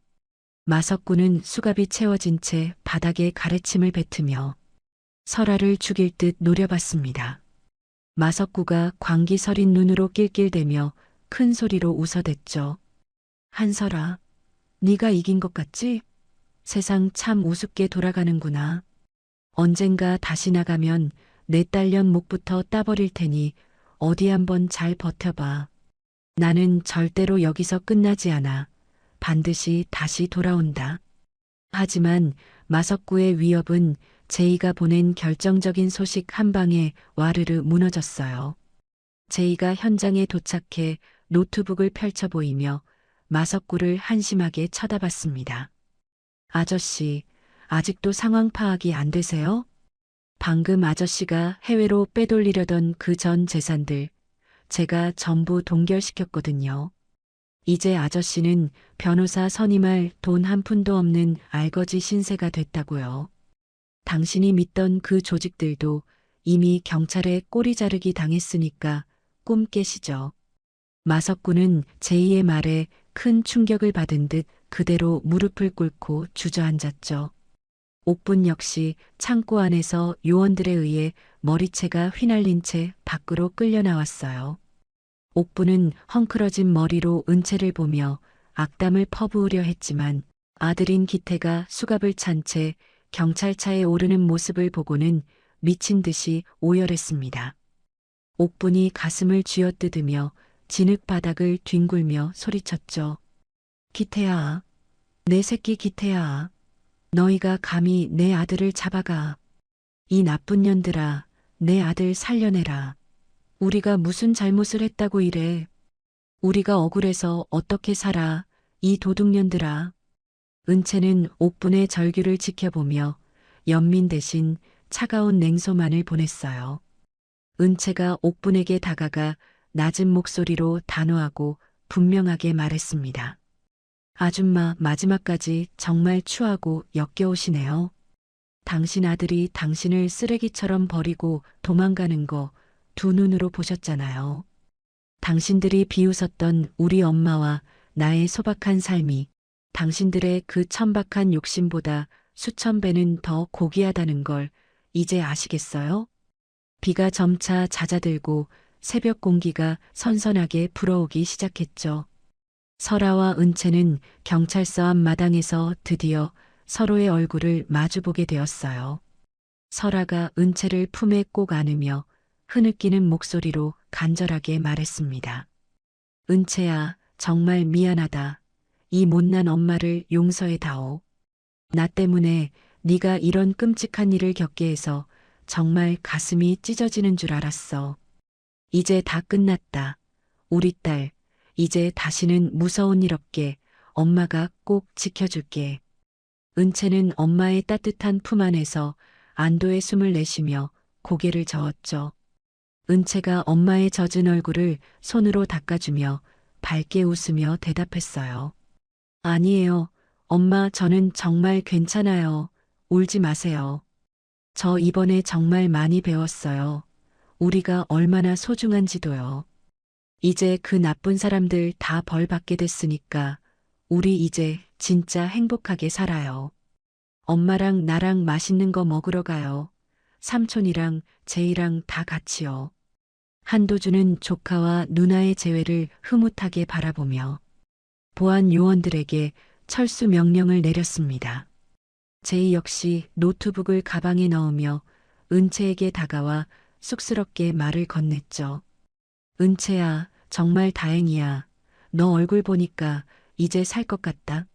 마석구는 수갑이 채워진 채 바닥에 가래침을 뱉으며 설아를 죽일 듯 노려봤습니다. 마석구가 광기 서린 눈으로 낄낄대며 큰 소리로 웃어댔죠. 한설아, 네가 이긴 것 같지? 세상 참 우습게 돌아가는구나. 언젠가 다시 나가면 내 딸년 목부터 따버릴 테니 어디 한번 잘 버텨봐. 나는 절대로 여기서 끝나지 않아. 반드시 다시 돌아온다. 하지만 마석구의 위협은 제이가 보낸 결정적인 소식 한 방에 와르르 무너졌어요. 제이가 현장에 도착해 노트북을 펼쳐 보이며 마석구를 한심하게 쳐다봤습니다. 아저씨, 아직도 상황 파악이 안 되세요? 방금 아저씨가 해외로 빼돌리려던 그 전 재산들, 제가 전부 동결시켰거든요. 이제 아저씨는 변호사 선임할 돈 한 푼도 없는 알거지 신세가 됐다고요. 당신이 믿던 그 조직들도 이미 경찰에 꼬리 자르기 당했으니까 꿈 깨시죠. 마석구는 제이의 말에 큰 충격을 받은 듯 그대로 무릎을 꿇고 주저앉았죠. 옥분 역시 창고 안에서 요원들에 의해 머리채가 휘날린 채 밖으로 끌려 나왔어요. 옥분은 헝클어진 머리로 은채를 보며 악담을 퍼부으려 했지만 아들인 기태가 수갑을 찬 채 경찰차에 오르는 모습을 보고는 미친 듯이 오열했습니다. 옥분이 가슴을 쥐어뜯으며 진흙 바닥을 뒹굴며 소리쳤죠. 기태야, 내 새끼 기태야. 너희가 감히 내 아들을 잡아가. 이 나쁜 년들아, 내 아들 살려내라. 우리가 무슨 잘못을 했다고 이래. 우리가 억울해서 어떻게 살아, 이 도둑년들아. 은채는 옥분의 절규를 지켜보며 연민 대신 차가운 냉소만을 보냈어요. 은채가 옥분에게 다가가 낮은 목소리로 단호하고 분명하게 말했습니다. 아줌마 마지막까지 정말 추하고 역겨우시네요. 당신 아들이 당신을 쓰레기처럼 버리고 도망가는 거 두 눈으로 보셨잖아요. 당신들이 비웃었던 우리 엄마와 나의 소박한 삶이 당신들의 그 천박한 욕심보다 수천 배는 더 고귀하다는 걸 이제 아시겠어요? 비가 점차 잦아들고 새벽 공기가 선선하게 불어오기 시작했죠. 설아와 은채는 경찰서 앞 마당에서 드디어 서로의 얼굴을 마주보게 되었어요. 설아가 은채를 품에 꼭 안으며 흐느끼는 목소리로 간절하게 말했습니다. 은채야, 정말 미안하다. 이 못난 엄마를 용서해다오. 나 때문에 네가 이런 끔찍한 일을 겪게 해서 정말 가슴이 찢어지는 줄 알았어. 이제 다 끝났다. 우리 딸, 이제 다시는 무서운 일 없게 엄마가 꼭 지켜줄게. 은채는 엄마의 따뜻한 품 안에서 안도의 숨을 내쉬며 고개를 저었죠. 은채가 엄마의 젖은 얼굴을 손으로 닦아주며 밝게 웃으며 대답했어요. 아니에요. 엄마, 저는 정말 괜찮아요. 울지 마세요. 저 이번에 정말 많이 배웠어요. 우리가 얼마나 소중한지도요. 이제 그 나쁜 사람들 다 벌 받게 됐으니까 우리 이제 진짜 행복하게 살아요. 엄마랑 나랑 맛있는 거 먹으러 가요. 삼촌이랑 제이랑 다 같이요. 한도주는 조카와 누나의 재회를 흐뭇하게 바라보며 보안 요원들에게 철수 명령을 내렸습니다. 제이 역시 노트북을 가방에 넣으며 은채에게 다가와 쑥스럽게 말을 건넸죠. 은채야, 정말 다행이야. 너 얼굴 보니까 이제 살 것 같다.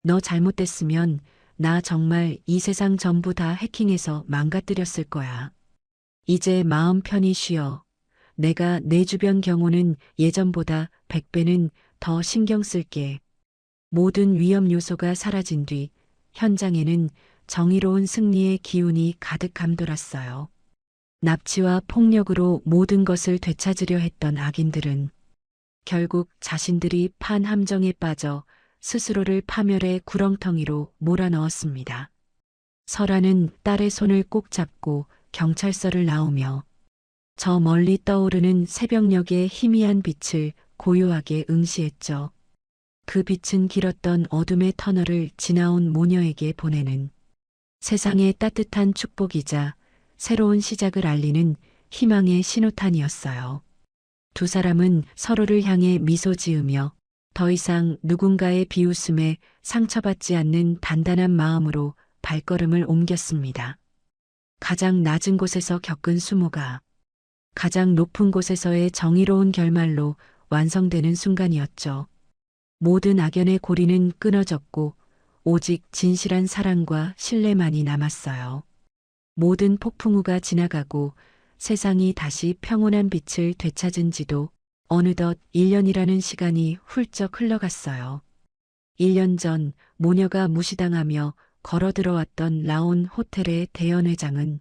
너 잘못됐으면 나 정말 이 세상 전부 다 해킹해서 망가뜨렸을 거야. 이제 마음 편히 쉬어. 내가 내 주변 경호는 예전보다 100배는 더 신경 쓸게. 모든 위험 요소가 사라진 뒤 현장에는 정의로운 승리의 기운이 가득 감돌았어요. 납치와 폭력으로 모든 것을 되찾으려 했던 악인들은 결국 자신들이 판 함정에 빠져 스스로를 파멸의 구렁텅이로 몰아넣었습니다. 설아는 딸의 손을 꼭 잡고 경찰서를 나오며 저 멀리 떠오르는 새벽녘의 희미한 빛을 고요하게 응시했죠. 그 빛은 길었던 어둠의 터널을 지나온 모녀에게 보내는 세상의 따뜻한 축복이자 새로운 시작을 알리는 희망의 신호탄이었어요. 두 사람은 서로를 향해 미소 지으며 더 이상 누군가의 비웃음에 상처받지 않는 단단한 마음으로 발걸음을 옮겼습니다. 가장 낮은 곳에서 겪은 수모가 가장 높은 곳에서의 정의로운 결말로 완성되는 순간이었죠. 모든 악연의 고리는 끊어졌고 오직 진실한 사랑과 신뢰만이 남았어요. 모든 폭풍우가 지나가고 세상이 다시 평온한 빛을 되찾은 지도 어느덧 1년이라는 시간이 훌쩍 흘러갔어요. 1년 전 모녀가 무시당하며 걸어 들어왔던 라온 호텔의 대연회장은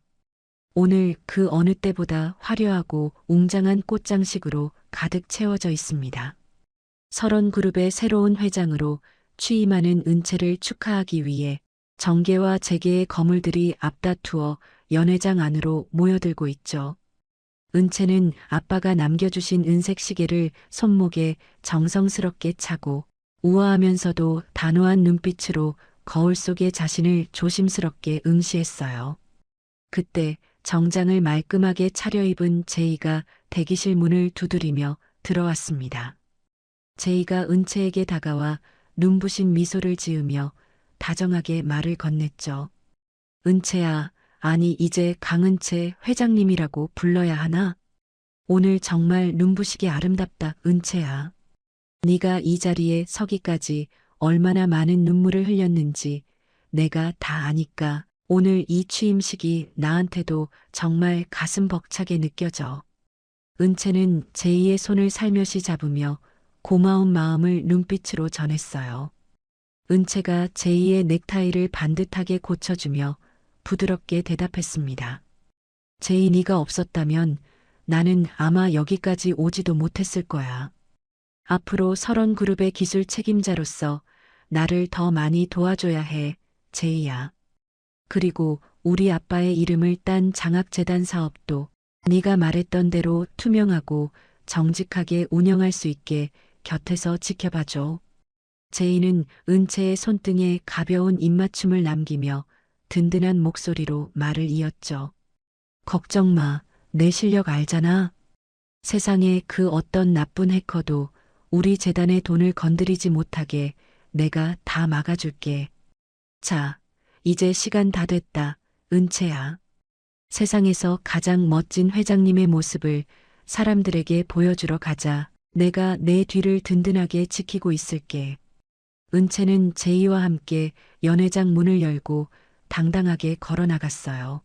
오늘 그 어느 때보다 화려하고 웅장한 꽃장식으로 가득 채워져 있습니다. 설원그룹의 새로운 회장으로 취임하는 은채를 축하하기 위해 정계와 재계의 거물들이 앞다투어 연회장 안으로 모여들고 있죠. 은채는 아빠가 남겨주신 은색 시계를 손목에 정성스럽게 차고 우아하면서도 단호한 눈빛으로 거울 속의 자신을 조심스럽게 응시했어요. 그때 정장을 말끔하게 차려입은 제이가 대기실 문을 두드리며 들어왔습니다. 제이가 은채에게 다가와 눈부신 미소를 지으며 다정하게 말을 건넸죠. 은채야, 아니 이제 강은채 회장님이라고 불러야 하나? 오늘 정말 눈부시게 아름답다, 은채야. 네가 이 자리에 서기까지 얼마나 많은 눈물을 흘렸는지 내가 다 아니까 오늘 이 취임식이 나한테도 정말 가슴 벅차게 느껴져. 은채는 제이의 손을 살며시 잡으며 고마운 마음을 눈빛으로 전했어요. 은채가 제이의 넥타이를 반듯하게 고쳐주며 부드럽게 대답했습니다. 제이 네가 없었다면 나는 아마 여기까지 오지도 못했을 거야. 앞으로 설원그룹의 기술 책임자로서 나를 더 많이 도와줘야 해, 제이야. 그리고 우리 아빠의 이름을 딴 장학재단 사업도 네가 말했던 대로 투명하고 정직하게 운영할 수 있게 곁에서 지켜봐줘. 제이는 은채의 손등에 가벼운 입맞춤을 남기며 든든한 목소리로 말을 이었죠. 걱정 마, 내 실력 알잖아. 세상에 그 어떤 나쁜 해커도 우리 재단의 돈을 건드리지 못하게 내가 다 막아줄게. 자, 이제 시간 다 됐다, 은채야. 세상에서 가장 멋진 회장님의 모습을 사람들에게 보여주러 가자. 내가 내 뒤를 든든하게 지키고 있을게. 은채는 제이와 함께 연회장 문을 열고 당당하게 걸어 나갔어요.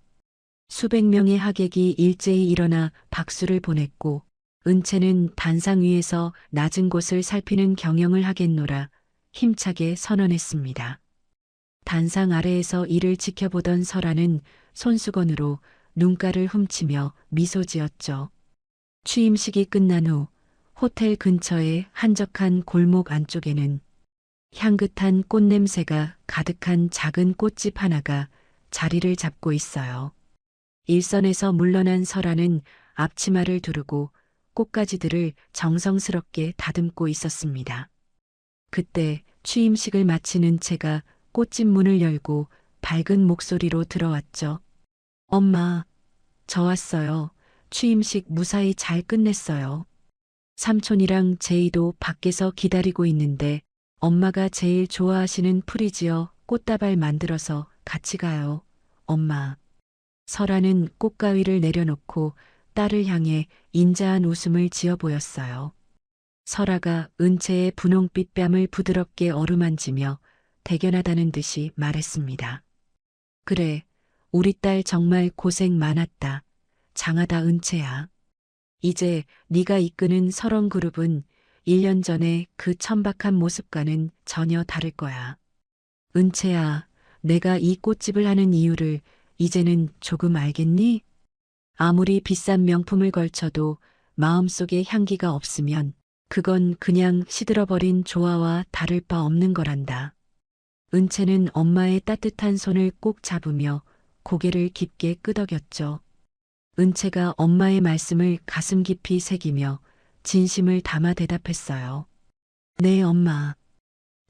수백 명의 하객이 일제히 일어나 박수를 보냈고 은채는 단상 위에서 낮은 곳을 살피는 경영을 하겠노라 힘차게 선언했습니다. 단상 아래에서 이를 지켜보던 설아는 손수건으로 눈가를 훔치며 미소 지었죠. 취임식이 끝난 후 호텔 근처의 한적한 골목 안쪽에는 향긋한 꽃냄새가 가득한 작은 꽃집 하나가 자리를 잡고 있어요. 일선에서 물러난 설아는 앞치마를 두르고 꽃가지들을 정성스럽게 다듬고 있었습니다. 그때 취임식을 마친 은채가 꽃집 문을 열고 밝은 목소리로 들어왔죠. 엄마, 저 왔어요. 취임식 무사히 잘 끝냈어요. 삼촌이랑 제이도 밖에서 기다리고 있는데 엄마가 제일 좋아하시는 프리지어 꽃다발 만들어서 같이 가요. 엄마. 설아는 꽃가위를 내려놓고 딸을 향해 인자한 웃음을 지어 보였어요. 설아가 은채의 분홍빛 뺨을 부드럽게 어루만지며 대견하다는 듯이 말했습니다. 그래, 우리 딸 정말 고생 많았다. 장하다 은채야. 이제 네가 이끄는 설원그룹은 1년 전에 그 천박한 모습과는 전혀 다를 거야. 은채야, 내가 이 꽃집을 하는 이유를 이제는 조금 알겠니? 아무리 비싼 명품을 걸쳐도 마음속에 향기가 없으면 그건 그냥 시들어버린 조화와 다를 바 없는 거란다. 은채는 엄마의 따뜻한 손을 꼭 잡으며 고개를 깊게 끄덕였죠. 은채가 엄마의 말씀을 가슴 깊이 새기며 진심을 담아 대답했어요. 네, 엄마.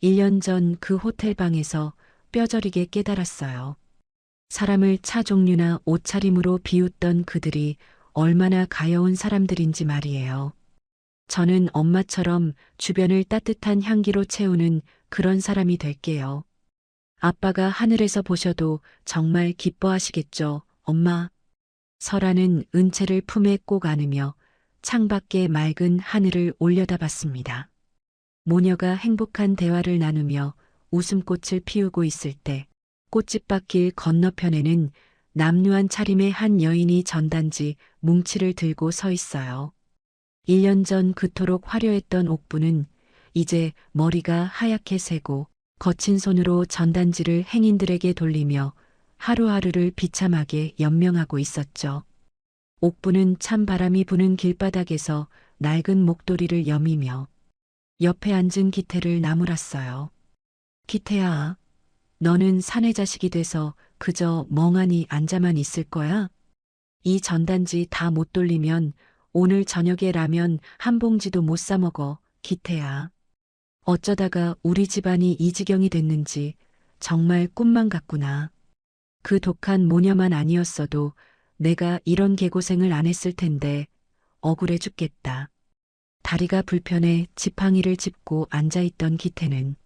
1년 전 그 호텔 방에서 뼈저리게 깨달았어요. 사람을 차 종류나 옷차림으로 비웃던 그들이 얼마나 가여운 사람들인지 말이에요. 저는 엄마처럼 주변을 따뜻한 향기로 채우는 그런 사람이 될게요. 아빠가 하늘에서 보셔도 정말 기뻐하시겠죠, 엄마. 설아는 은채를 품에 꼭 안으며 창밖의 맑은 하늘을 올려다봤습니다. 모녀가 행복한 대화를 나누며 웃음꽃을 피우고 있을 때 꽃집밭길 건너편에는 남루한 차림의 한 여인이 전단지 뭉치를 들고 서 있어요. 1년 전 그토록 화려했던 옥부는 이제 머리가 하얗게 새고 거친 손으로 전단지를 행인들에게 돌리며 하루하루를 비참하게 연명하고 있었죠. 옥부는 찬 바람이 부는 길바닥에서 낡은 목도리를 여미며 옆에 앉은 기태를 나무랐어요. 기태야, 너는 사내 자식이 돼서 그저 멍하니 앉아만 있을 거야? 이 전단지 다 못 돌리면 오늘 저녁에 라면 한 봉지도 못 사 먹어, 기태야. 어쩌다가 우리 집안이 이 지경이 됐는지 정말 꿈만 같구나. 그 독한 모녀만 아니었어도 내가 이런 개고생을 안 했을 텐데 억울해 죽겠다. 다리가 불편해 지팡이를 짚고 앉아있던 기태는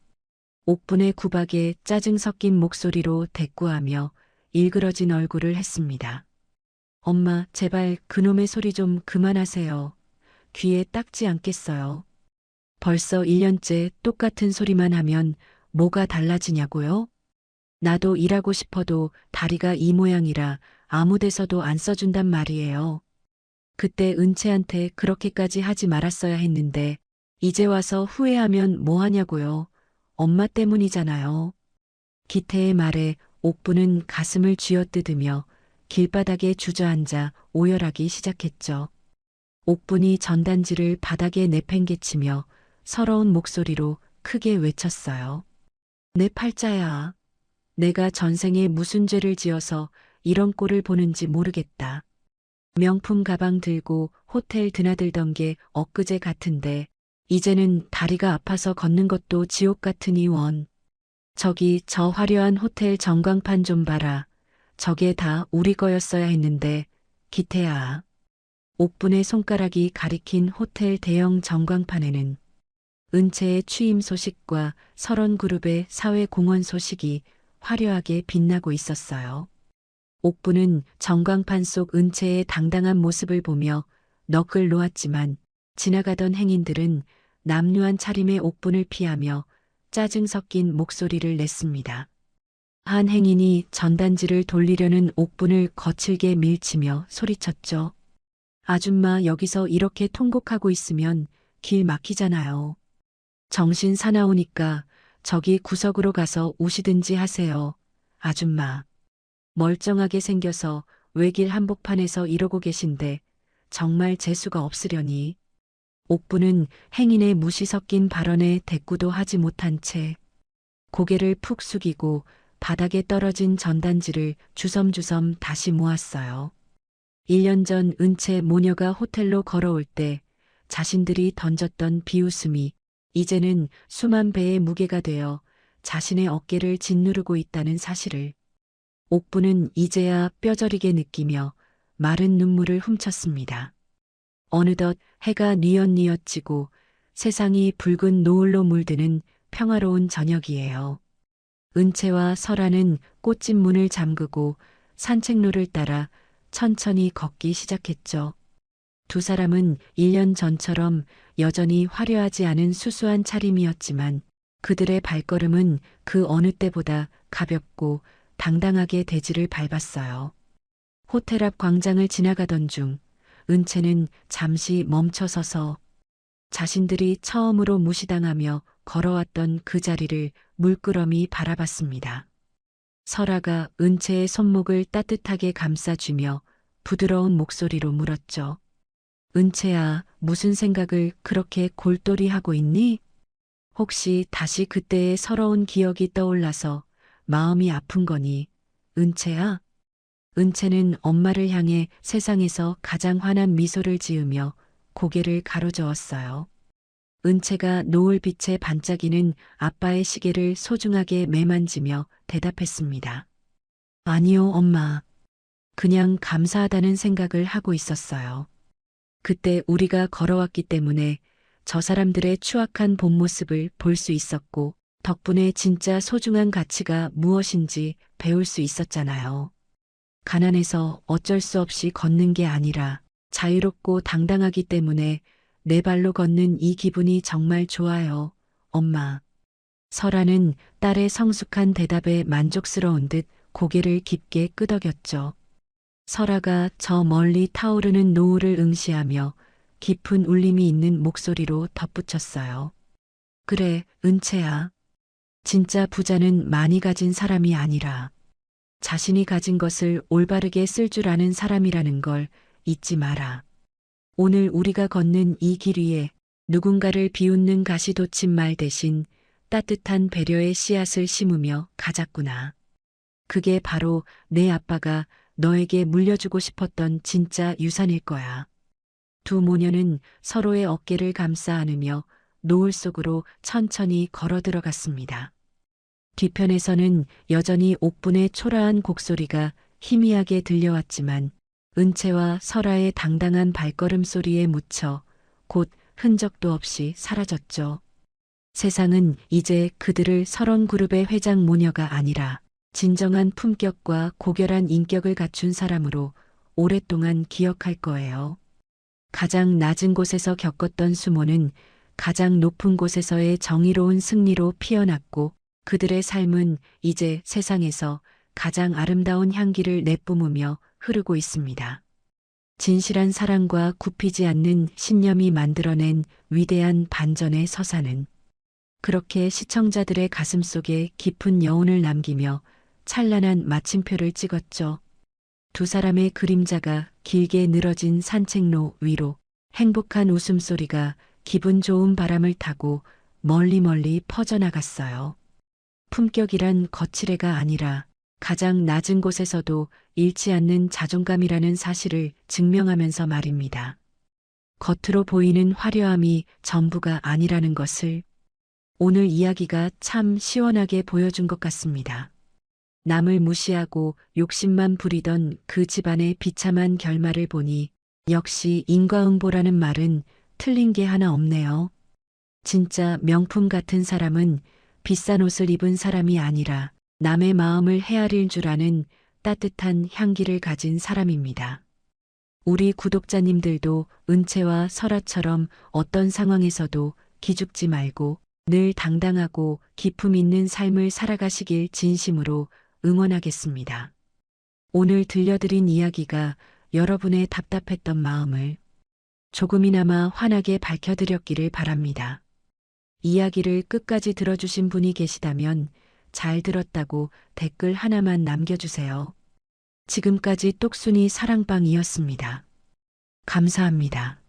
옥분의 구박에 짜증 섞인 목소리로 대꾸하며 일그러진 얼굴을 했습니다. 엄마, 제발 그놈의 소리 좀 그만하세요. 귀에 딱지 않겠어요. 벌써 1년째 똑같은 소리만 하면 뭐가 달라지냐고요? 나도 일하고 싶어도 다리가 이 모양이라 아무 데서도 안 써준단 말이에요. 그때 은채한테 그렇게까지 하지 말았어야 했는데 이제 와서 후회하면 뭐 하냐고요. 엄마 때문이잖아요. 기태의 말에 옥부는 가슴을 쥐어뜯으며 길바닥에 주저앉아 오열하기 시작했죠. 옥분이 전단지를 바닥에 내팽개치며 서러운 목소리로 크게 외쳤어요. 내 팔자야. 내가 전생에 무슨 죄를 지어서 이런 꼴을 보는지 모르겠다. 명품 가방 들고 호텔 드나들던 게 엊그제 같은데 이제는 다리가 아파서 걷는 것도 지옥 같으니 원. 저기 저 화려한 호텔 전광판 좀 봐라. 저게 다 우리 거였어야 했는데 기태야. 옥분의 손가락이 가리킨 호텔 대형 전광판에는 은채의 취임 소식과 설원그룹의 사회공헌 소식이 화려하게 빛나고 있었어요. 옥부는 전광판 속 은채의 당당한 모습을 보며 넋을 놓았지만 지나가던 행인들은 남루한 차림의 옥분을 피하며 짜증 섞인 목소리를 냈습니다. 한 행인이 전단지를 돌리려는 옥분을 거칠게 밀치며 소리쳤죠. 아줌마, 여기서 이렇게 통곡하고 있으면 길 막히잖아요. 정신 사나우니까 저기 구석으로 가서 우시든지 하세요. 아줌마. 멀쩡하게 생겨서 외길 한복판에서 이러고 계신데 정말 재수가 없으려니. 옥부는 행인의 무시 섞인 발언에 대꾸도 하지 못한 채 고개를 푹 숙이고 바닥에 떨어진 전단지를 주섬주섬 다시 모았어요. 1년 전 은채 모녀가 호텔로 걸어올 때 자신들이 던졌던 비웃음이 이제는 수만 배의 무게가 되어 자신의 어깨를 짓누르고 있다는 사실을 옥부는 이제야 뼈저리게 느끼며 마른 눈물을 훔쳤습니다. 어느덧 해가 뉘엿뉘엿 지고 세상이 붉은 노을로 물드는 평화로운 저녁이에요. 은채와 설아는 꽃집 문을 잠그고 산책로를 따라 천천히 걷기 시작했죠. 두 사람은 1년 전처럼 여전히 화려하지 않은 수수한 차림이었지만 그들의 발걸음은 그 어느 때보다 가볍고 당당하게 대지를 밟았어요. 호텔 앞 광장을 지나가던 중 은채는 잠시 멈춰서서 자신들이 처음으로 무시당하며 걸어왔던 그 자리를 물끄러미 바라봤습니다. 설아가 은채의 손목을 따뜻하게 감싸주며 부드러운 목소리로 물었죠. 은채야, 무슨 생각을 그렇게 골똘히 하고 있니? 혹시 다시 그때의 서러운 기억이 떠올라서 마음이 아픈 거니, 은채야? 은채는 엄마를 향해 세상에서 가장 환한 미소를 지으며 고개를 가로저었어요. 은채가 노을빛에 반짝이는 아빠의 시계를 소중하게 매만지며 대답했습니다. 아니요, 엄마. 그냥 감사하다는 생각을 하고 있었어요. 그때 우리가 걸어왔기 때문에 저 사람들의 추악한 본 모습을 볼 수 있었고 덕분에 진짜 소중한 가치가 무엇인지 배울 수 있었잖아요. 가난해서 어쩔 수 없이 걷는 게 아니라 자유롭고 당당하기 때문에 내 발로 걷는 이 기분이 정말 좋아요, 엄마. 설아는 딸의 성숙한 대답에 만족스러운 듯 고개를 깊게 끄덕였죠. 설아가 저 멀리 타오르는 노을을 응시하며 깊은 울림이 있는 목소리로 덧붙였어요. 그래, 은채야. 진짜 부자는 많이 가진 사람이 아니라 자신이 가진 것을 올바르게 쓸 줄 아는 사람이라는 걸 잊지 마라. 오늘 우리가 걷는 이 길 위에 누군가를 비웃는 가시돋친 대신 따뜻한 배려의 씨앗을 심으며 가자꾸나. 그게 바로 내 아빠가 너에게 물려주고 싶었던 진짜 유산일 거야. 두 모녀는 서로의 어깨를 감싸 안으며 노을 속으로 천천히 걸어 들어갔습니다. 뒤편에서는 여전히 옥분의 초라한 곡소리가 희미하게 들려왔지만 은채와 설아의 당당한 발걸음 소리에 묻혀 곧 흔적도 없이 사라졌죠. 세상은 이제 그들을 설원 그룹의 회장 모녀가 아니라 진정한 품격과 고결한 인격을 갖춘 사람으로 오랫동안 기억할 거예요. 가장 낮은 곳에서 겪었던 수모는 가장 높은 곳에서의 정의로운 승리로 피어났고 그들의 삶은 이제 세상에서 가장 아름다운 향기를 내뿜으며 흐르고 있습니다. 진실한 사랑과 굽히지 않는 신념이 만들어낸 위대한 반전의 서사는 그렇게 시청자들의 가슴 속에 깊은 여운을 남기며 찬란한 마침표를 찍었죠. 두 사람의 그림자가 길게 늘어진 산책로 위로 행복한 웃음소리가 기분 좋은 바람을 타고 멀리 퍼져나갔어요. 품격이란 거칠애가 아니라 가장 낮은 곳에서도 잃지 않는 자존감이라는 사실을 증명하면서 말입니다. 겉으로 보이는 화려함이 전부가 아니라는 것을 오늘 이야기가 참 시원하게 보여준 것 같습니다. 남을 무시하고 욕심만 부리던 그 집안의 비참한 결말을 보니 역시 인과응보라는 말은 틀린 게 하나 없네요. 진짜 명품 같은 사람은 비싼 옷을 입은 사람이 아니라 남의 마음을 헤아릴 줄 아는 따뜻한 향기를 가진 사람입니다. 우리 구독자님들도 은채와 설아처럼 어떤 상황에서도 기죽지 말고 늘 당당하고 기품 있는 삶을 살아가시길 진심으로 응원하겠습니다. 오늘 들려드린 이야기가 여러분의 답답했던 마음을 조금이나마 환하게 밝혀드렸기를 바랍니다. 이야기를 끝까지 들어주신 분이 계시다면 잘 들었다고 댓글 하나만 남겨주세요. 지금까지 똑순이 사랑방이었습니다. 감사합니다.